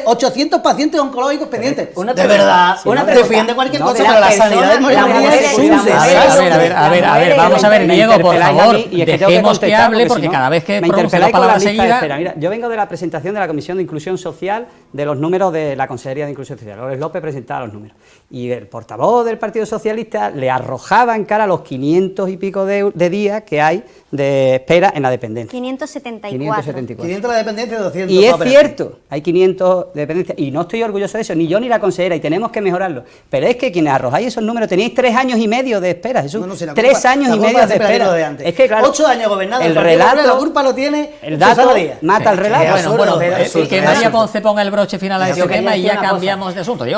800 pacientes oncológicos pendientes. una De pregunta, verdad, una defiende cualquier No, cosa, de pero la la persona, sanidad es muy la buena. mujer, Es la un mujer. desastre. Vamos a ver, Me Diego, por interpeláis favor, a mí y es que tengo que dejemos que contestar, hable porque porque si no, cada vez que me pronuncia interpeláis la con la palabra lista de seguida. espera. Mira, yo vengo de la presentación de la Comisión de Inclusión Social de los números de la Consejería de Inclusión Social. Lourdes López presentaba los números. Y el portavoz del Partido Socialista le arrojaba en cara los 500 y pico de días que hay de espera en la dependencia. 574. 574. 500 la dependencia, 200 Y es para cierto, hay 500 de dependencia, y no estoy orgulloso de eso, ni yo ni la consejera, y tenemos que mejorarlo. Pero es que quienes arrojáis esos números tenéis 3 años y medio de espera, Jesús. No sé, la 3 culpa- años la y culpa medio de siempre la espera. tengo de antes. Es que claro, 8 años gobernando el el Partido Popular, relato, la culpa lo tiene el dato Susana Díaz. mata el relato. Es Bueno, absurdo, bueno, es absurdo, que es María absurdo. Ponce ponga el broche final a Yo este quería tema y decir ya una cosa. cambiamos de asunto. Sí,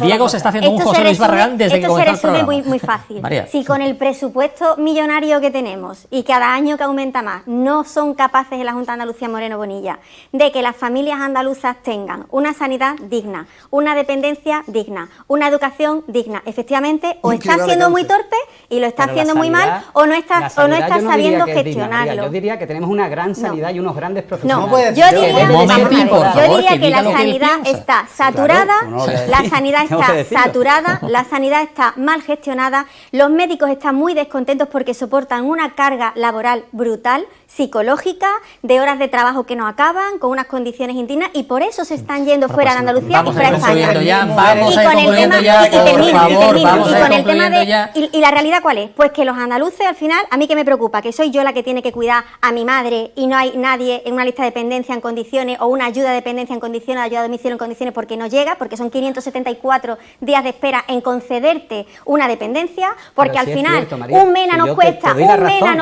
Diego se está haciendo un Esto José se Luis resume- Barragán desde que esto se comenzó el resume programa. muy fácil. María. Si con el presupuesto millonario que tenemos y cada año que aumenta más, no son capaces en la Junta de Andalucía Moreno Bonilla de que las familias andaluzas tengan una sanidad digna, una dependencia digna, una educación digna, efectivamente, o Un está criba de siendo muy cáncer. torpe y lo está Pero la haciendo muy sanidad- mal, o no está, la o no sanidad está yo no sabiendo diría que es digna, María. gestionarlo. Yo diría que tenemos una gran sanidad y unos grandes ¿Cómo profesionales. puede Yo decir? diría, Un momentín, por yo favor, diría que que diga la lo que él sanidad piensa. está saturada, Claro, no lo voy a la decir. sanidad Tengo que está decirlo. saturada, la sanidad está mal gestionada, los médicos están muy descontentos porque soportan una carga laboral brutal, psicológica, de horas de trabajo que no acaban, con unas condiciones indignas, y por eso se están yendo fuera de Andalucía y Vamos a fuera ir de España. concluyendo ya, Y vamos a ir con el concluyendo tema- ya, y por termino, favor, vamos y a ir con el tema concluyendo de ya. y la realidad ¿cuál es? Pues que los andaluces al final, a mí que me preocupa, que soy yo la que tiene que cuidar a mi madre y no hay nadie en una lista de dependencia en condiciones o una ayuda de dependencia en condiciones, ayuda a domicilio en condiciones porque no llega, porque son 574 días de espera en concederte una dependencia, porque Pero al sí es final cierto, María, un MENA que nos yo cuesta, te doy la razón, fíjate, pero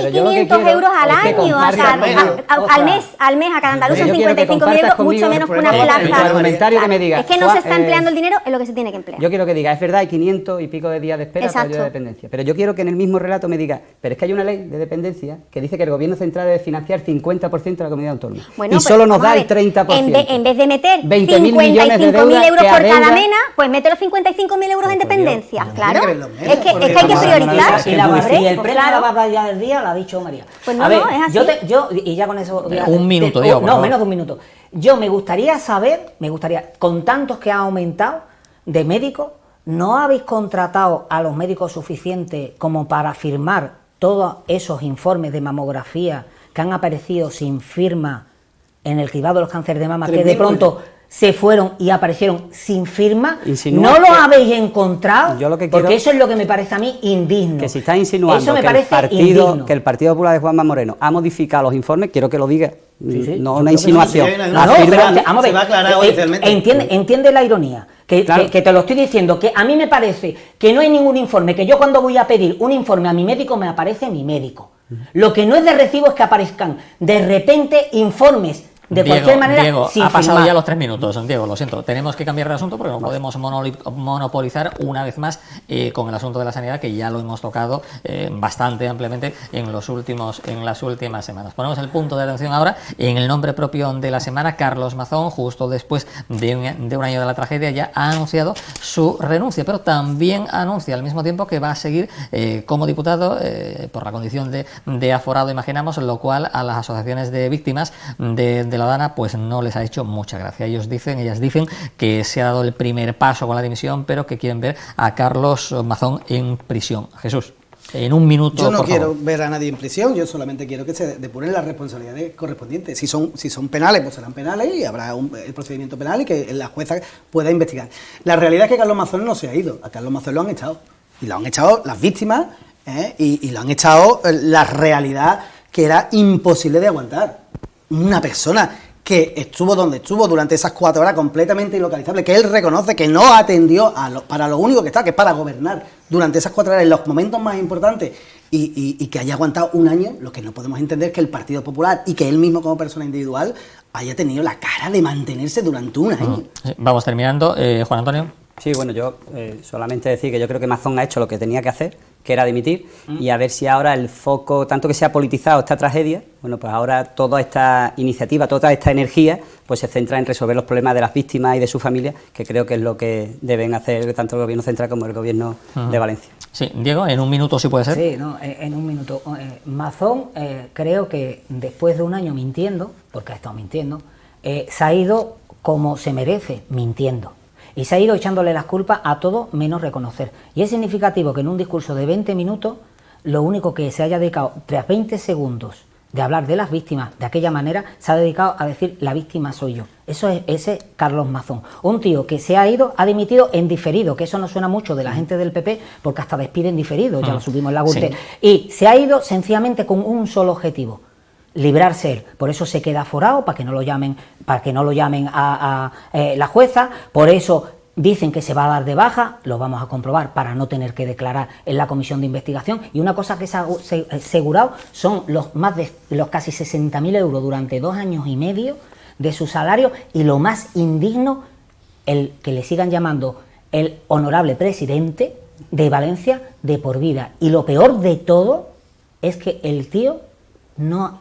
yo lo que 4.500 quiero euros al es que año compartas conmigo. al mes a cada andaluz son Yo quiero que 55.000 compartas euros, mucho conmigo menos que el una problema, plaza. el argumentario que me diga, Es que no Juan, se está empleando el dinero en lo que se tiene que emplear. Yo quiero que diga, es verdad, hay 500 y pico de días de espera para Exacto. ayuda de dependencia. Pero yo quiero que en el mismo relato me diga, pero es que hay una ley de dependencia que dice que el gobierno central debe financiar 50% de la comunidad autónoma. Bueno, y pues, solo nos vamos da a el ver, 30%. En vez de meter 20.000 millones de 55.000 deuda euros que por cada adeuda- mena, pues mete los 55.000 euros en Pero, dependencia, Dios, claro. tiene que ver los Es menos, que hay porque que estamos hablando de priorizar. una Y la Hombre, y el pues premio claro. a la batalla del día lo ha dicho María. Pues no, a ver, no, es así. y ya con eso... Un minuto, Diego, por No, favor. menos de un minuto. Yo me gustaría saber, con tantos que han aumentado de médicos, ¿no habéis contratado a los médicos suficientes como para firmar todos esos informes de mamografía que han aparecido sin firma en el cribado de los cánceres de mama, que de pronto se fueron y aparecieron sin firma, ¿no lo habéis encontrado? Porque eso es lo que me parece a mí indigno. Que si está insinuando que el Partido Popular de Juanma Moreno ha modificado los informes, quiero que lo diga. Sí, no una insinuación. Vamos a ver, entiende la ironía. Que te lo estoy diciendo, que a mí me parece que no hay ningún informe, que yo cuando voy a pedir un informe a mi médico me aparece mi médico. Lo que no es de recibo es que aparezcan de repente informes de cualquier manera. Diego, ha pasado ya los 3 minutos. Diego, lo siento, tenemos que cambiar de asunto porque no podemos monopolizar una vez más con el asunto de la sanidad, que ya lo hemos tocado bastante ampliamente en las últimas semanas. Ponemos el punto de atención ahora en el nombre propio de la semana. Carlos Mazón, justo después de un año de la tragedia, ya ha anunciado su renuncia, pero también anuncia al mismo tiempo que va a seguir como diputado por la condición de aforado, imaginamos, lo cual a las asociaciones de víctimas de la Dana pues no les ha hecho mucha gracia. Ellas dicen que se ha dado el primer paso con la dimisión, pero que quieren ver a Carlos Mazón en prisión. Jesús, en un minuto. Yo no quiero ver a nadie en prisión, yo solamente quiero que se depuren las responsabilidades correspondientes. Si son penales, pues serán penales y habrá el procedimiento penal y que la jueza pueda investigar. La realidad es que Carlos Mazón no se ha ido, a Carlos Mazón lo han echado. Y lo han echado las víctimas y lo han echado la realidad que era imposible de aguantar. Una persona que estuvo donde estuvo durante esas 4 horas completamente ilocalizable, que él reconoce que no atendió para lo único que está, que es para gobernar durante esas 4 horas en los momentos más importantes, y que haya aguantado un año. Lo que no podemos entender es que el Partido Popular y que él mismo como persona individual haya tenido la cara de mantenerse durante un año. Vamos terminando. Juan Antonio. Sí, bueno, yo solamente decir que yo creo que Mazón ha hecho lo que tenía que hacer, que era dimitir, y a ver si ahora el foco, tanto que se ha politizado esta tragedia, bueno, pues ahora toda esta iniciativa, toda esta energía, pues se centra en resolver los problemas de las víctimas y de sus familias, que creo que es lo que deben hacer tanto el Gobierno central como el Gobierno de Valencia. Sí, Diego, en un minuto sí puede ser. Sí, no, en un minuto. Mazón, creo que después de un año mintiendo, porque ha estado mintiendo, se ha ido como se merece, mintiendo. Y se ha ido echándole las culpas a todo menos reconocer. Y es significativo que en un discurso de 20 minutos, lo único que se haya dedicado, tras 20 segundos de hablar de las víctimas de aquella manera, se ha dedicado a decir la víctima soy yo. Eso es ese Carlos Mazón. Un tío que se ha ido, ha dimitido en diferido, que eso no suena mucho de la gente del PP, porque hasta despiden diferido, ya lo subimos en la Gürtel. Sí. Y se ha ido sencillamente con un solo objetivo: librarse él. Por eso se queda aforado, para que no lo llamen a la jueza. Por eso dicen que se va a dar de baja, lo vamos a comprobar, para no tener que declarar en la comisión de investigación. Y una cosa que se ha asegurado son los casi 60.000 euros durante 2 años y medio de su salario, y lo más indigno, el que le sigan llamando el honorable presidente de Valencia de por vida. Y lo peor de todo es que el tío no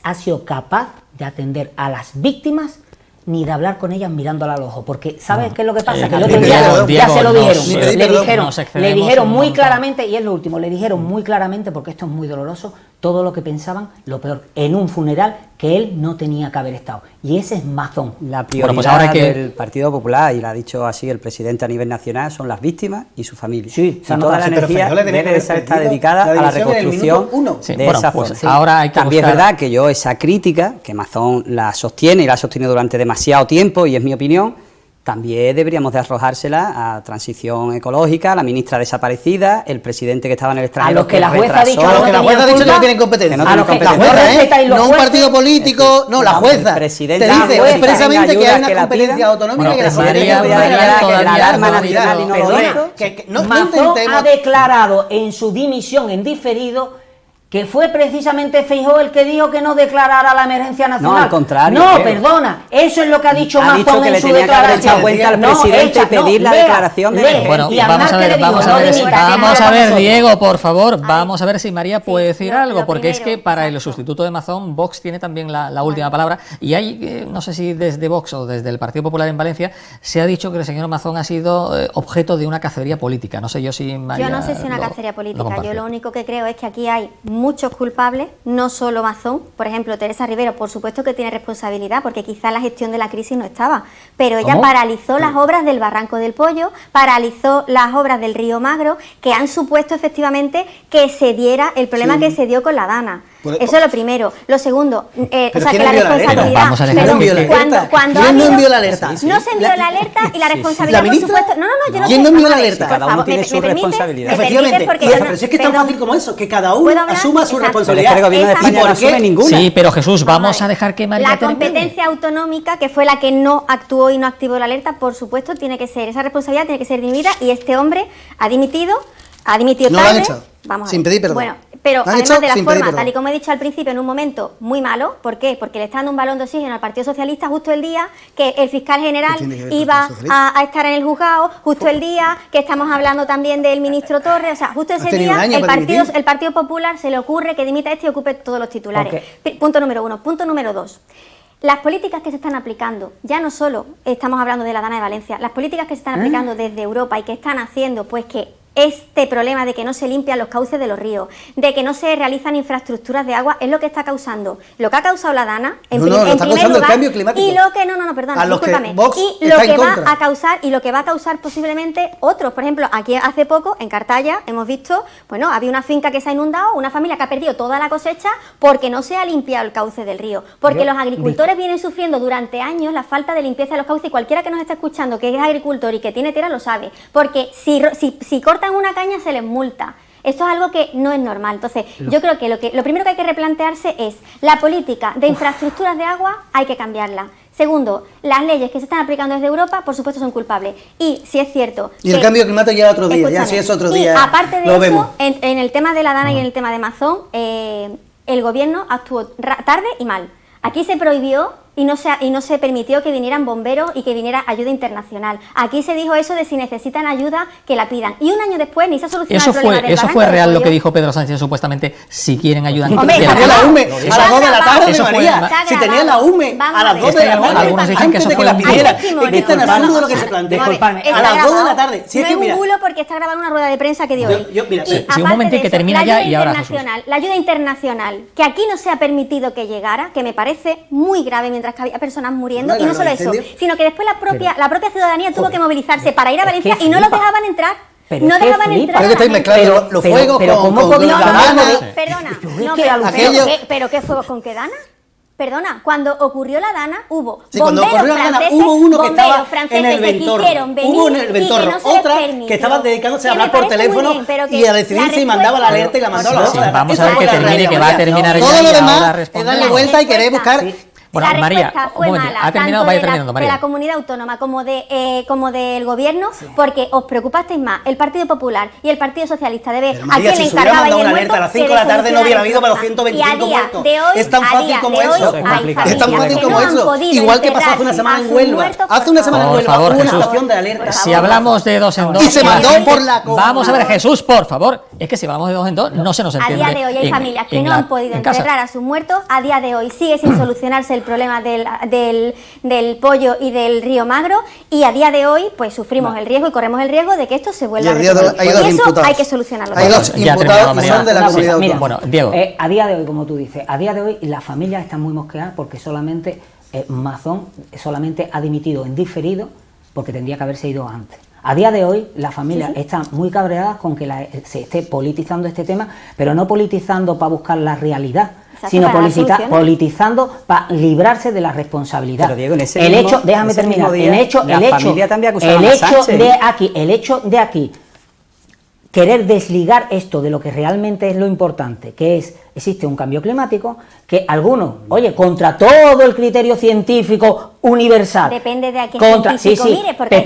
ha sido capaz de atender a las víctimas ni de hablar con ellas mirándola al ojo, porque ¿sabes qué es lo que pasa? Que el otro día ya se lo dijeron, le dijeron muy claramente, y es lo último, le dijeron muy claramente, porque esto es muy doloroso, todo lo que pensaban, lo peor, en un funeral que él no tenía que haber estado. Y ese es Mazón. La prioridad del Partido Popular, y lo ha dicho así el presidente a nivel nacional, son las víctimas y su familia. Sí, y toda la energía debe estar dedicada a la reconstrucción de esa zona. Ahora hay que también es verdad que yo esa crítica, que Mazón la sostiene y la ha sostenido durante demasiado tiempo, y es mi opinión, también deberíamos de arrojársela a Transición Ecológica, a la ministra desaparecida, el presidente que estaba en el extranjero. A los que la jueza ha dicho que no tienen competencia. La jueza, no un partido político, no, la jueza. Te dice expresamente que hay una competencia autonómica que la Mazón ha declarado en su dimisión en diferido que fue precisamente Feijóo el que dijo que no declarara la emergencia nacional. No, al contrario. No, perdona, eso es lo que ha dicho Mazón en su declaración. Cuenta al presidente y pedir la declaración de bueno, vamos a ver, Diego, por favor, vamos a ver si María puede decir algo, porque es que para el sustituto de Mazón, Vox tiene también la última palabra, y hay, no sé si desde Vox o desde el Partido Popular en Valencia, se ha dicho que el señor Mazón ha sido objeto de una cacería política. No sé yo si María... Yo no sé si una cacería política, yo lo único que creo es que aquí hay muchos culpables, no solo Mazón. Por ejemplo, Teresa Rivero, por supuesto que tiene responsabilidad, porque quizá la gestión de la crisis no estaba, pero ella paralizó las obras del Barranco del Pollo, paralizó las obras del Río Magro, que han supuesto efectivamente que se diera el problema que se dio con la Dana. Eso es lo primero. Lo segundo, o sea, que la responsabilidad... ¿Quién no envió la alerta? No se envió la alerta y la responsabilidad, por supuesto... No, yo no sé. ¿Quién no envió la alerta? Cada uno tiene su responsabilidad. Efectivamente. Pero si es que es tan fácil como eso, que cada uno asuma su responsabilidad. El gobierno de España no asume ninguna. Sí, pero Jesús, vamos a dejar que María termine. La competencia autonómica, que fue la que no actuó y no activó la alerta, por supuesto, tiene que ser, esa responsabilidad tiene que ser dirimida, y este hombre ha dimitido tarde. No lo han echado, sin pedir perdón. Bueno, pero además de la forma, tal y como he dicho al principio, en un momento muy malo. ¿Por qué? Porque le está dando un balón de oxígeno al Partido Socialista justo el día que el fiscal general iba a estar en el juzgado, justo el día que estamos hablando también del ministro Torres, o sea, justo ese día el Partido Popular se le ocurre que dimita y ocupe todos los titulares. Punto número 1. Punto número 2. Las políticas que se están aplicando, ya no solo estamos hablando de la Dana de Valencia, las políticas que se están aplicando desde Europa y que están haciendo pues que este problema de que no se limpian los cauces de los ríos, de que no se realizan infraestructuras de agua, es lo que está causando, lo que ha causado la Dana en primer lugar, el cambio climático. Y lo que discúlpame, y lo que va a causar y lo que va a causar posiblemente otros. Por ejemplo, aquí hace poco en Cartaya hemos visto, bueno, había una finca que se ha inundado, una familia que ha perdido toda la cosecha porque no se ha limpiado el cauce del río, porque los agricultores vienen sufriendo durante años la falta de limpieza de los cauces, y cualquiera que nos está escuchando que es agricultor y que tiene tierra lo sabe, porque si cortan una caña se les multa. Esto es algo que no es normal. Entonces, yo creo que lo primero que hay que replantearse es la política de infraestructuras de agua, hay que cambiarla. Segundo, las leyes que se están aplicando desde Europa, por supuesto, son culpables. Y si es cierto... Y el cambio climático ya otro día, ya si es otro día. Y aparte de eso, en el tema de la Dana y en el tema de Mazón, el gobierno actuó tarde y mal. Aquí se prohibió y no se permitió que vinieran bomberos y que viniera ayuda internacional. Aquí se dijo eso de si necesitan ayuda, que la pidan. Y un año después ni se ha solucionado el problema del Eso fue real lo que dijo Pedro Sánchez, supuestamente, si quieren ayuda. Hombre, tenía la UME a las 2 de la tarde, María. Si tenía la UME a las 2 de la tarde, algunos dicen que eso fue la pidiera. Es que está en absurdo lo que se plantea. A las 2 de la tarde. No es un bulo porque está grabada una rueda de prensa que dio hoy. Un momento que termina ya y ahora Jesús. La ayuda internacional, que aquí no se ha permitido que llegara, que me parece muy grave mientras que había personas muriendo, y no solo eso, sino que después la propia ciudadanía tuvo que movilizarse para ir a Valencia y no los dejaban entrar. No dejaban entrar. Pero que estáis mezclando los fuegos con la Dana. Perdona, pero ¿qué fuegos con qué Dana? Perdona, cuando ocurrió la Dana hubo bomberos franceses, hubo uno que estaba en el que quisieron venir, hubo en el Ventorro, y que no se otra permitió, que estaba dedicándose a hablar por teléfono y a decidir si mandaba la alerta y la mandaba la otra. Vamos a ver que termine, que va a terminar ella. Todo lo demás es darle vuelta y querer buscar... Bueno, la María, respuesta fue mala, ha terminado, tanto terminando, María. de la comunidad autónoma como del gobierno, porque os preocupasteis más el Partido Popular y el Partido Socialista de ver a quién le encargaba y el muerto. A las 5 de la tarde no hubiera habido para los 125 muertos. Es tan fácil como eso. Es tan fácil como eso. Igual que pasó hace una semana en Huelva. Hace una semana en Huelva hubo una situación de alerta. Si hablamos de 2 en 2... Y se mandó por la... Vamos a ver, Jesús, por favor. Es que si hablamos de 2 en 2 no se nos entiende. A día de hoy hay familias que no han podido enterrar a sus muertos. A día de hoy sigue sin solucionarse el problema del Pollo y del Río Magro, y a día de hoy pues sufrimos el riesgo y corremos el riesgo de que esto se vuelva a repetir. Y eso hay que solucionarlo. Hay 2 imputados que son de la comunidad autónoma. Bueno, Diego. A día de hoy, como tú dices, a día de hoy las familias están muy mosqueadas porque solamente Mazón solamente ha dimitido en diferido porque tendría que haberse ido antes. A día de hoy las familias están muy cabreadas con que se esté politizando este tema, pero no politizando para buscar la realidad, sino politizando para librarse de la responsabilidad. Pero Diego, el hecho de aquí querer desligar esto de lo que realmente es lo importante, que es, existe un cambio climático, que algunos, oye, contra todo el criterio científico universal. Depende de a quién científico mire, porque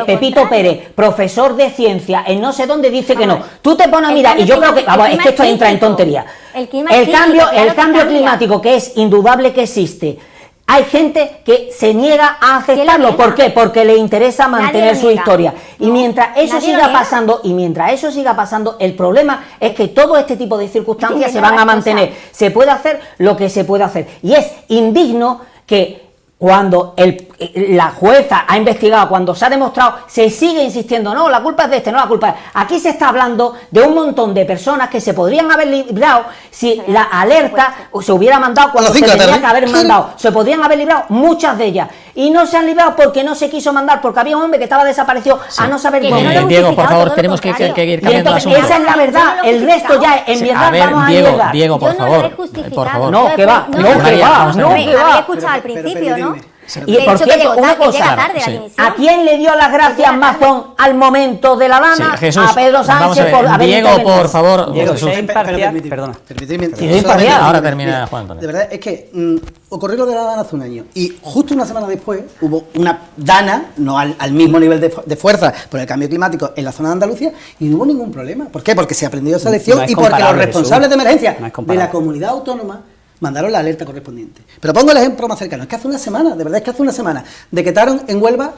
Pepito Pérez, profesor de ciencia en no sé dónde, dice que no. Tú te pones a mirar, y yo creo que, es que esto entra en tontería. El cambio climático, que es indudable que existe, hay gente que se niega a aceptarlo. ¿Por qué? Porque le interesa mantener su historia. Y mientras eso siga pasando, el problema es que todo este tipo de circunstancias se van a mantener. Se puede hacer lo que se puede hacer. Y es indigno que cuando el la jueza ha investigado, cuando se ha demostrado, se sigue insistiendo, no, la culpa es de este, no, la culpa es... Aquí se está hablando de un montón de personas que se podrían haber librado si la alerta se hubiera mandado cuando se tenía que haber mandado. Se podrían haber librado muchas de ellas. Y no se han librado porque no se quiso mandar, porque había un hombre que estaba desaparecido a no saber cómo. Diego, por favor, tenemos que ir cambiando de asunto. Esa es la verdad, el resto ya, en verdad, vamos a ligar. Diego, por favor. No, que va, no, que va, no, que va. Había escuchado al principio, ¿no? Y por cierto, una cosa, ¿a quién le dio las gracias Mazón al momento de la dana? Jesús, a Pedro Sánchez por haber Diego, por favor. Diego, Jesús. Perdona. Ahora termina Juan Antonio. De verdad, es que ocurrió lo de la dana hace un año y justo una semana después hubo una dana, no al mismo nivel de fuerza por el cambio climático en la zona de Andalucía y no hubo ningún problema. ¿Por qué? Porque se aprendió esa lección y porque los responsables de emergencia de la comunidad autónoma mandaron la alerta correspondiente. Pero pongo el ejemplo más cercano. Es que hace una semana, de verdad es que hace una semana, decretaron en Huelva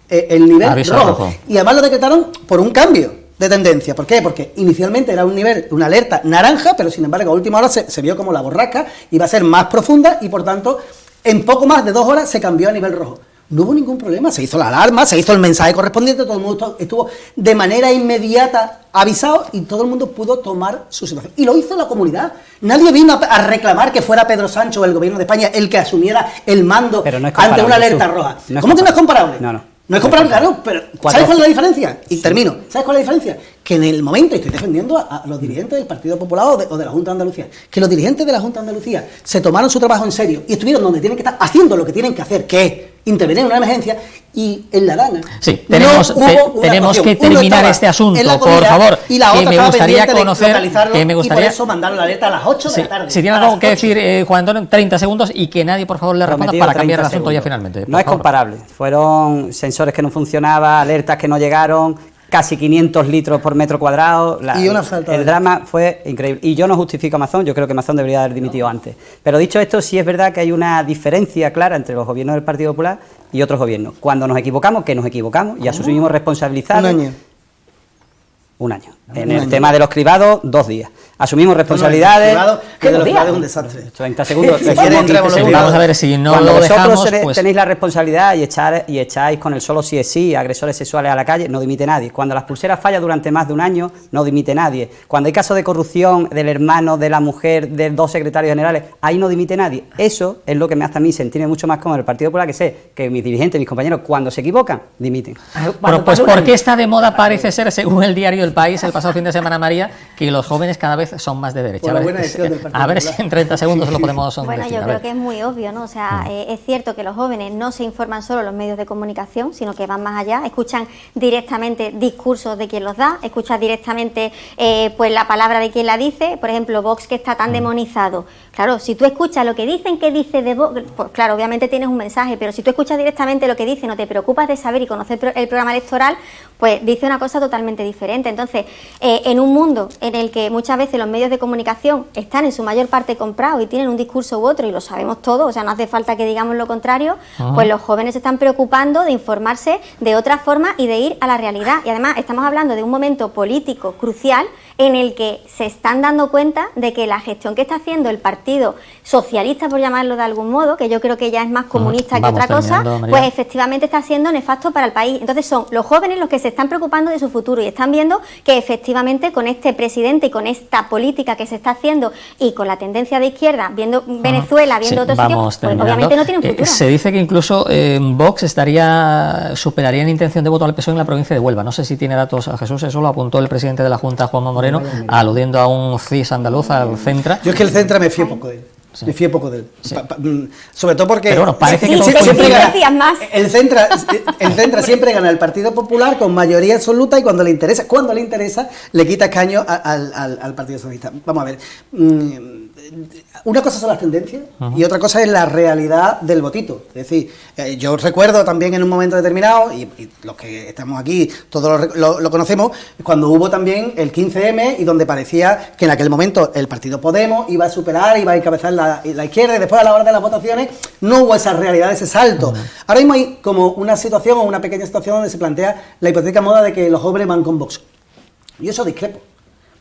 el nivel rojo. Y además lo decretaron por un cambio de tendencia. ¿Por qué? Porque inicialmente era un nivel, una alerta naranja, pero sin embargo a última hora se vio como la borrasca iba a ser más profunda y por tanto en poco más de 2 horas se cambió a nivel rojo. No hubo ningún problema, se hizo la alarma, se hizo el mensaje correspondiente, todo el mundo estuvo de manera inmediata avisado y todo el mundo pudo tomar su situación. Y lo hizo la comunidad. Nadie vino a reclamar que fuera Pedro Sánchez o el gobierno de España el que asumiera el mando ante una alerta roja. ¿Cómo que no es comparable? No es comparable, claro, pero ¿sabes cuál es la diferencia? Y termino. ¿Sabes cuál es la diferencia? Que en el momento, y estoy defendiendo a los dirigentes del Partido Popular o de la Junta de Andalucía, que los dirigentes de la Junta de Andalucía se tomaron su trabajo en serio y estuvieron donde tienen que estar haciendo lo que tienen que hacer, que es intervenir en una emergencia, y en la dana. Sí, tenemos que terminar este asunto, por favor, y la otra que me gustaría conocer, y por eso mandaron la alerta a las 8 de la tarde. Si tiene algo que decir, Juan Antonio, 30 segundos y que nadie, por favor, le responda para cambiar el asunto ya finalmente. No es comparable. Fueron sensores que no funcionaban, alertas que no llegaron, casi 500 litros por metro cuadrado. El drama fue increíble. Y yo no justifico a Mazón, yo creo que Mazón debería haber dimitido antes. Pero dicho esto, sí es verdad que hay una diferencia clara entre los gobiernos del Partido Popular y otros gobiernos. Cuando nos equivocamos, que nos equivocamos y asumimos responsabilidad. Un año. En el tema de los cribados, 2 días. Asumimos responsabilidades. Que de los cribados es un desastre. 30 segundos. Vamos a ver si no cuando lo dejamos. Vosotros pues tenéis la responsabilidad y echáis con el solo sí es sí, agresores sexuales a la calle, no dimite nadie. Cuando las pulseras fallan durante más de un año, no dimite nadie. Cuando hay casos de corrupción del hermano, de la mujer, de 2 secretarios generales, ahí no dimite nadie. Eso es lo que me hace a mí sentirme mucho más cómodo en el Partido Popular, que sé que mis dirigentes, mis compañeros, cuando se equivocan, dimiten. Bueno, pues porque está de moda, parece ser, según el diario El País, el pasado fin de semana, María, que los jóvenes cada vez son más de derecha. A ver si en 30 segundos lo podemos Bueno, decir. yo creo que es muy obvio, ¿no? O sea, es cierto que los jóvenes no se informan solo en los medios de comunicación, sino que van más allá, escuchan directamente discursos de quien los da, escuchan directamente pues la palabra de quien la dice. Por ejemplo, Vox, que está tan demonizado. Claro, si tú escuchas lo que dicen que dice de Vox, pues claro, obviamente tienes un mensaje, pero si tú escuchas directamente lo que dice, no te preocupas de saber y conocer el programa electoral, pues dice una cosa totalmente diferente. Entonces, en un mundo en el que muchas veces los medios de comunicación están en su mayor parte comprados y tienen un discurso u otro, y lo sabemos todos, o sea, no hace falta que digamos lo contrario, pues los jóvenes se están preocupando de informarse de otra forma y de ir a la realidad. Y además estamos hablando de un momento político crucial en el que se están dando cuenta de que la gestión que está haciendo el Partido Socialista, por llamarlo de algún modo, que yo creo que ya es más comunista que otra cosa, pues efectivamente está siendo nefasto para el país. Entonces son los jóvenes los que se están preocupando de su futuro y están viendo que efectivamente con este presidente y con esta política que se está haciendo y con la tendencia de izquierda, viendo Venezuela, viendo otros sitios, pues obviamente no tienen futuro. Se dice que incluso Vox superaría en intención de voto al PSOE en la provincia de Huelva. No sé si tiene datos a Jesús, eso lo apuntó el presidente de la Junta, Juanma Moreno, aludiendo a un CIS andaluz, al Centra. Yo es que el Centra me fío poco de él. Sí. Me fío poco de él. Sí. Sobre todo porque pero bueno, parece que siempre gana, el Centra siempre gana el Partido Popular con mayoría absoluta y cuando le interesa le quita escaño al Partido Socialista. Vamos a ver. Una cosa son las tendencias y otra cosa es la realidad del votito. Es decir, yo recuerdo también en un momento determinado, y los que estamos aquí todos lo conocemos, cuando hubo también el 15M y donde parecía que en aquel momento el Partido Podemos iba a superar, iba a encabezar la izquierda, y después a la hora de las votaciones no hubo esa realidad, ese salto. Ahora mismo hay como una situación o una pequeña situación donde se plantea la hipotética moda de que los jóvenes van con Vox. Y eso discrepo.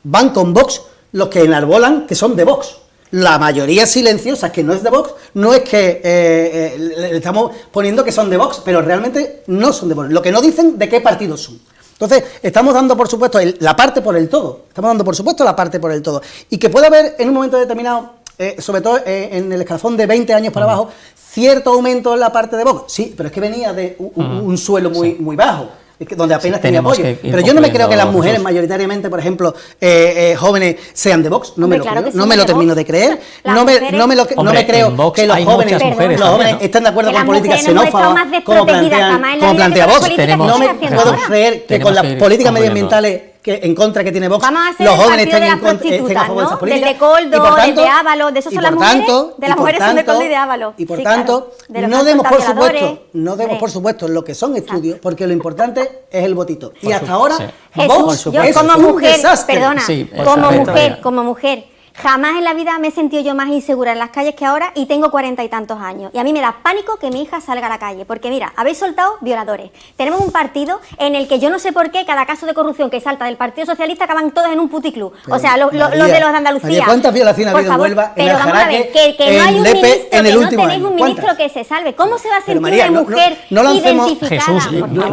Van con Vox los que enarbolan que son de Vox. La mayoría silenciosa, que no es de Vox, no es que le estamos poniendo que son de Vox, pero realmente no son de Vox. Lo que no dicen de qué partido son. Entonces, estamos dando, por supuesto, la parte por el todo. Estamos dando, por supuesto, la parte por el todo. Y que puede haber, en un momento determinado, sobre todo en el escalafón de 20 años para abajo, cierto aumento en la parte de Vox. Sí, pero es que venía de un suelo muy bajo, donde apenas tenía apoyo. Pero yo no me creo que las mujeres mayoritariamente, por ejemplo, jóvenes, sean de Vox. No me lo creo, no me lo termino de creer. No me creo que los jóvenes estén de acuerdo con políticas xenófobas, como plantea Vox. No me puedo creer que con las políticas medioambientales en contra que tiene Vox, los jóvenes estén a favor de esas políticas. Del de Coldo, del de Ábalos, de esos son las mujeres, de las mujeres son de Coldo y de Ábalos. Y por tanto, no demos por supuesto lo que son estudios, porque lo importante es el votito. Y hasta ahora, Jesús, yo como mujer, perdona, como mujer, jamás en la vida me he sentido yo más insegura en las calles que ahora y tengo 40 y tantos años. Y a mí me da pánico que mi hija salga a la calle. Porque mira, habéis soltado violadores. Tenemos un partido en el que yo no sé por qué cada caso de corrupción que salta del Partido Socialista acaban todos en un puticlub. O sea, los de los de Andalucía. María, ¿cuántas violaciones ha habido en Huelva, en el Jaraque, que no hay un ministro, que no tenéis un ministro que se salve? ¿Cómo se va a sentir una mujer identificada? Jesús,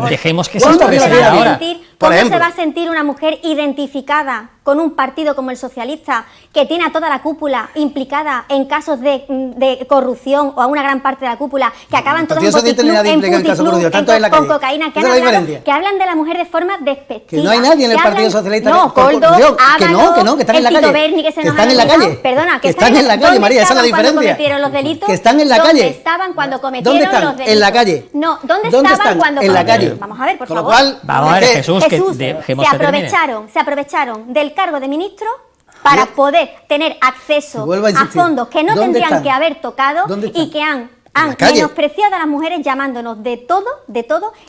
dejemos que se exprese ahora. ¿Cómo se va a sentir una mujer identificada con un partido como el socialista, que tiene a toda la cúpula implicada en casos de corrupción, o a una gran parte de la cúpula, que acaban todos en puticlub, con cocaína, que hablan de la mujer de forma despectiva? Que no hay nadie en el Partido Socialista. No, Coldo, Ábalos, que están en la calle. Que están en la calle. Perdona, que están en la calle, María, esa es la diferencia. Que están en la calle. ¿Dónde estaban cuando cometieron los delitos? En la calle. No, ¿dónde estaban cuando en la calle? Vamos a ver, por favor. Vamos a ver, Jesús, se aprovecharon del cargo de ministro para poder tener acceso a fondos que no tendrían que haber tocado y que han menospreciado a las mujeres llamándonos de todo,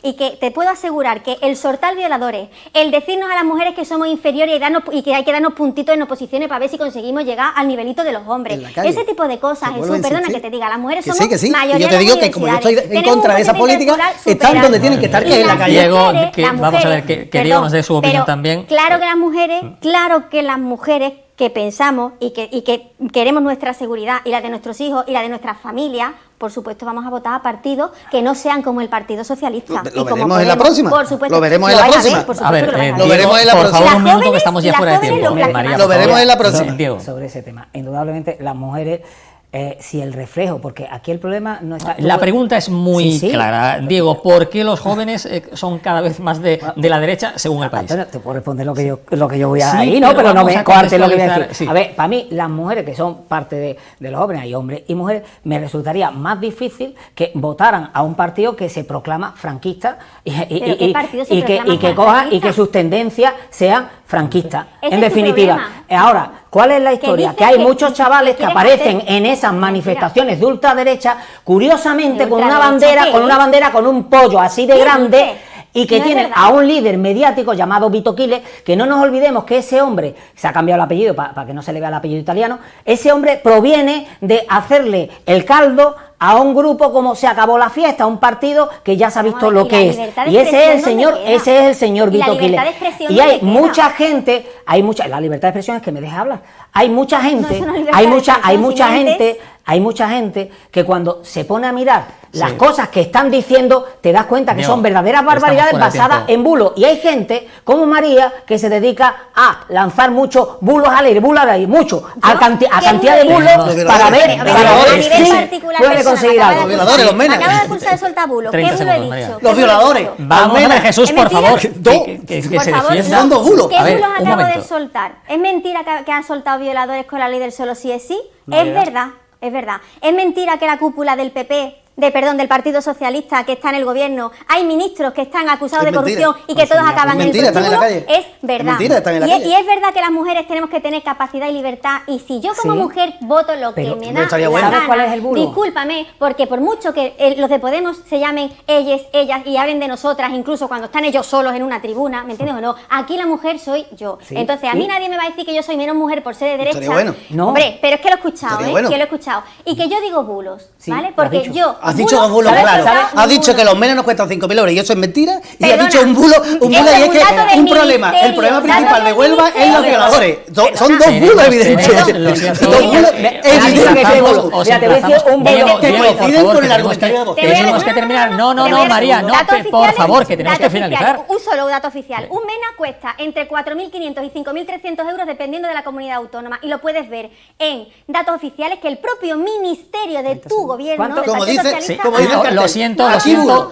y que te puedo asegurar que el soltar violadores, el decirnos a las mujeres que somos inferiores y que hay que darnos puntitos en oposiciones para ver si conseguimos llegar al nivelito de los hombres. Ese tipo de cosas, Jesús, perdona que te diga, las mujeres somos mayoría. Yo te digo que como yo estoy en contra de esa política, están donde tienen que estar, que es en la calle. Diego, vamos a ver, que Diego nos dé su opinión también. Claro que las mujeres que pensamos y que queremos nuestra seguridad y la de nuestros hijos y la de nuestras familias, por supuesto vamos a votar a partidos que no sean como el Partido Socialista. Lo veremos en la próxima. Por supuesto. Lo veremos en la próxima. A ver, lo veremos en la próxima. Por favor, un minuto que estamos ya fuera de tiempo. Lo veremos en la próxima. Diego. Sobre ese tema, indudablemente las mujeres... si el reflejo, porque aquí el problema no está... La pregunta es muy clara, Diego, ¿por qué los jóvenes son cada vez más de la derecha según el país? Te puedo responder lo que yo voy a ir, ¿no? Pero no me coarte lo que voy a decir. Sí. A ver, para mí, las mujeres que son parte de los jóvenes, hay hombres y mujeres, me resultaría más difícil que votaran a un partido que se proclama franquista y que sus tendencias sean franquistas. En definitiva, ahora, ¿cuál es la historia? Que hay muchos chavales que aparecen en esas manifestaciones de ultraderecha, curiosamente con una bandera con un pollo así de grande, y que tienen a un líder mediático llamado Vito Quiles, que no nos olvidemos que ese hombre, se ha cambiado el apellido para que no se le vea el apellido italiano, ese hombre proviene de hacerle el caldo a un grupo como Se Acabó la Fiesta, un partido que ya se ha visto lo que es. Y ese es el señor Vito Quiles. Y hay mucha gente, la libertad de expresión es que me deje hablar. Hay mucha gente, hay mucha gente que cuando se pone a mirar las cosas que están diciendo, te das cuenta que son verdaderas barbaridades basadas en bulos. Y hay gente como María que se dedica a lanzar muchos bulos al aire, a cantidad de bulos para ver si puede conseguir algo. Acaba de pulsar de soltar bulos. ¿Qué bulo he dicho? Los violadores. Vamos a ver, Jesús, por favor, que se defiendan dos bulos. ¿Qué bulos acabo de soltar? ¿Es mentira que han soltado violadores con la ley del solo sí es sí? Es verdad. Es mentira que la cúpula del PP, del Partido Socialista que está en el gobierno, hay ministros que están acusados de corrupción y que todos acaban en el prostíbulo. Es verdad. Y es verdad que las mujeres tenemos que tener capacidad y libertad, y si yo como mujer voto lo que me da la gana, ¿cuál es el bulo? Discúlpame, porque por mucho que los de Podemos se llamen ellas y hablen de nosotras, incluso cuando están ellos solos en una tribuna, ¿me entiendes o no? Aquí la mujer soy yo. Entonces a mí nadie me va a decir que yo soy menos mujer por ser de derecha. No. Hombre, pero es que lo he escuchado, que lo he escuchado. Y que yo digo bulos, ¿vale? Porque yo Has dicho dos bulos claros. Has dicho que los menos nos cuestan 5.000 euros y eso es mentira. Y has dicho un bulo y es que un problema. El problema principal de Huelva es los violadores. Son dos bulos evidentes. Dos bulos evidentes. Ya te voy a decir un bulo que coinciden con el argumentario de vos. Tenemos que terminar. No, María, no, por favor, que tenemos que finalizar. Un solo dato oficial. Un MENA cuesta entre 4.500 y 5.300 euros dependiendo de la comunidad autónoma. Y lo puedes ver en datos oficiales que el propio ministerio de tu gobierno, del como Partido dice, Socialista, Lo siento. Aquí bulo.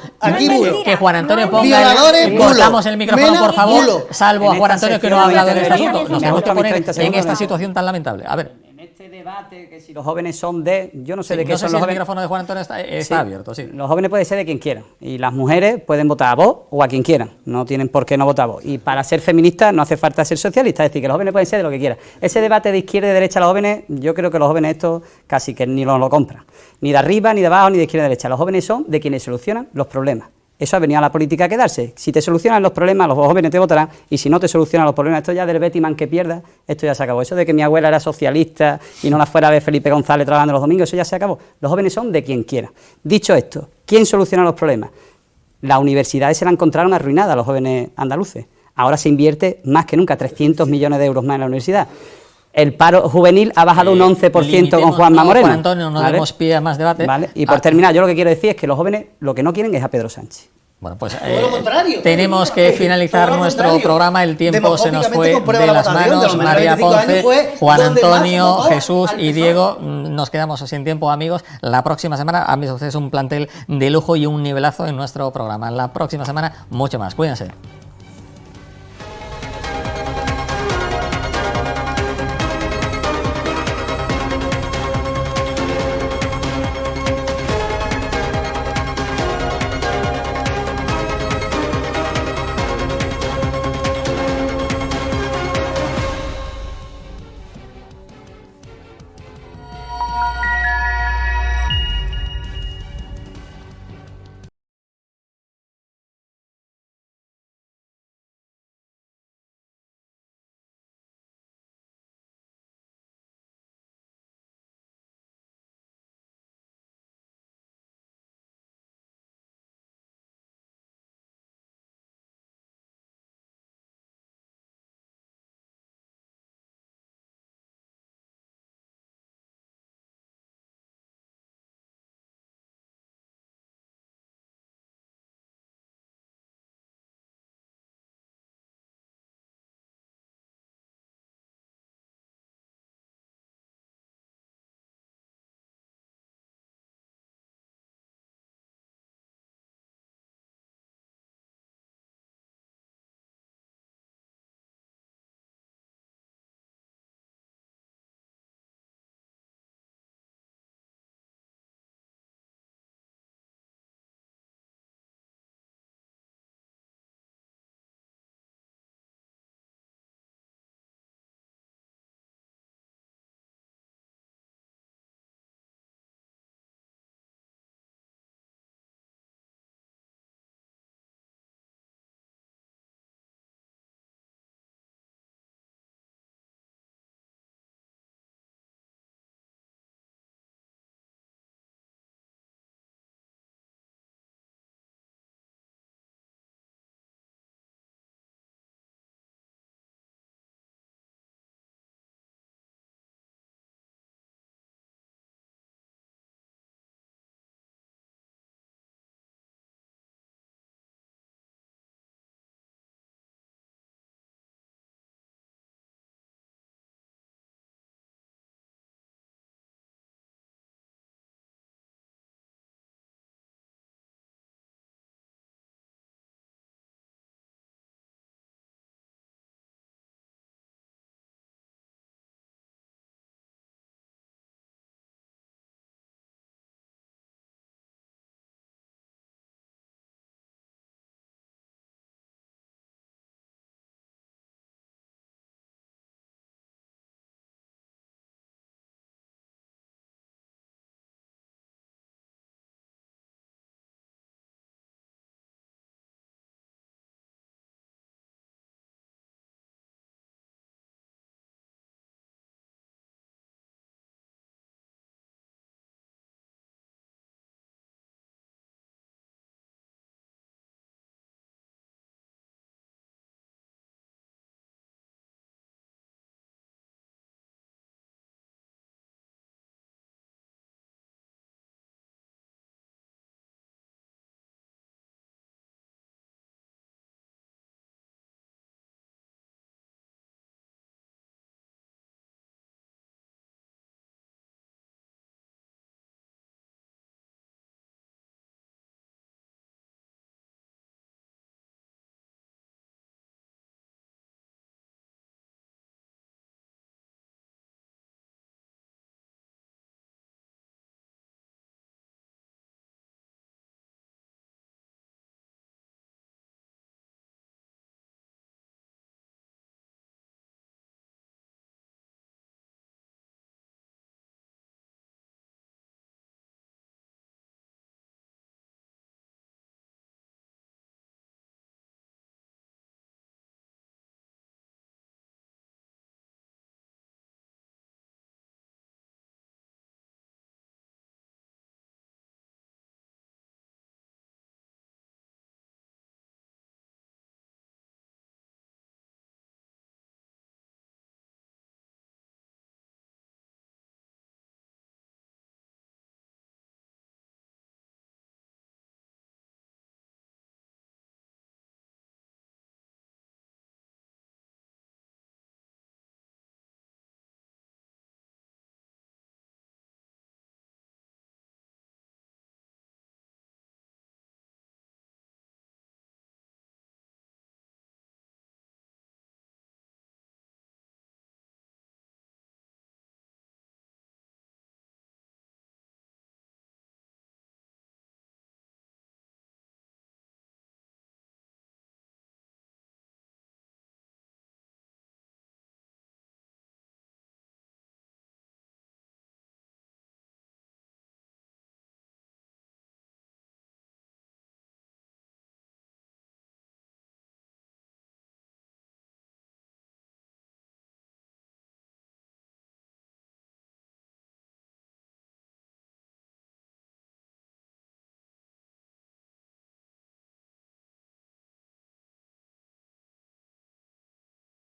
Que Juan Antonio ponga Violadores, cortamos el micrófono, Mena, por favor, bulo. salvo a Juan Antonio que no ha hablado de este asunto. Nos tenemos que poner 30 en segundos, esta ¿no? situación tan lamentable. A ver. En este debate, que si los jóvenes son de... Yo no sé de qué No sé son si los el jóvenes. micrófono de Juan Antonio está abierto, sí. Los jóvenes pueden ser de quien quieran. Y las mujeres pueden votar a vos o a quien quieran. No tienen por qué no votar a vos. Y para ser feministas no hace falta ser socialista. Es decir, que los jóvenes pueden ser de lo que quieran. Ese debate de izquierda y derecha a los jóvenes, yo creo que los jóvenes esto casi que ni lo compran. Ni de arriba, ni de abajo, ni de izquierda y derecha. Los jóvenes son de quienes solucionan los problemas. Eso ha venido a la política a quedarse. Si te solucionan los problemas, los jóvenes te votarán, y si no te solucionan los problemas, esto ya del Bettyman que pierda, esto ya se acabó. Eso de que mi abuela era socialista y no la fuera a ver Felipe González trabajando los domingos, eso ya se acabó. Los jóvenes son de quien quiera. Dicho esto, ¿quién soluciona los problemas? Las universidades se la encontraron arruinadas a los jóvenes andaluces. Ahora se invierte más que nunca, 300 millones de euros más en la universidad. El paro juvenil ha bajado un 11% con Juanma Moreno. Juan Antonio, no demos pie a más debate. ¿Vale? Y por terminar, yo lo que quiero decir es que los jóvenes lo que no quieren es a Pedro Sánchez. Bueno, pues Todo lo contrario. tenemos que finalizar Todo lo nuestro contrario. programa. El tiempo se nos fue Democráticamente de las comprueba la manos. votación de los menores de María 25 años Ponce, fue Juan donde más Antonio, votó Jesús al y PSOE. Diego. Nos quedamos sin tiempo, amigos. La próxima semana, han visto ustedes un plantel de lujo y un nivelazo en nuestro programa. La próxima semana, mucho más. Cuídense.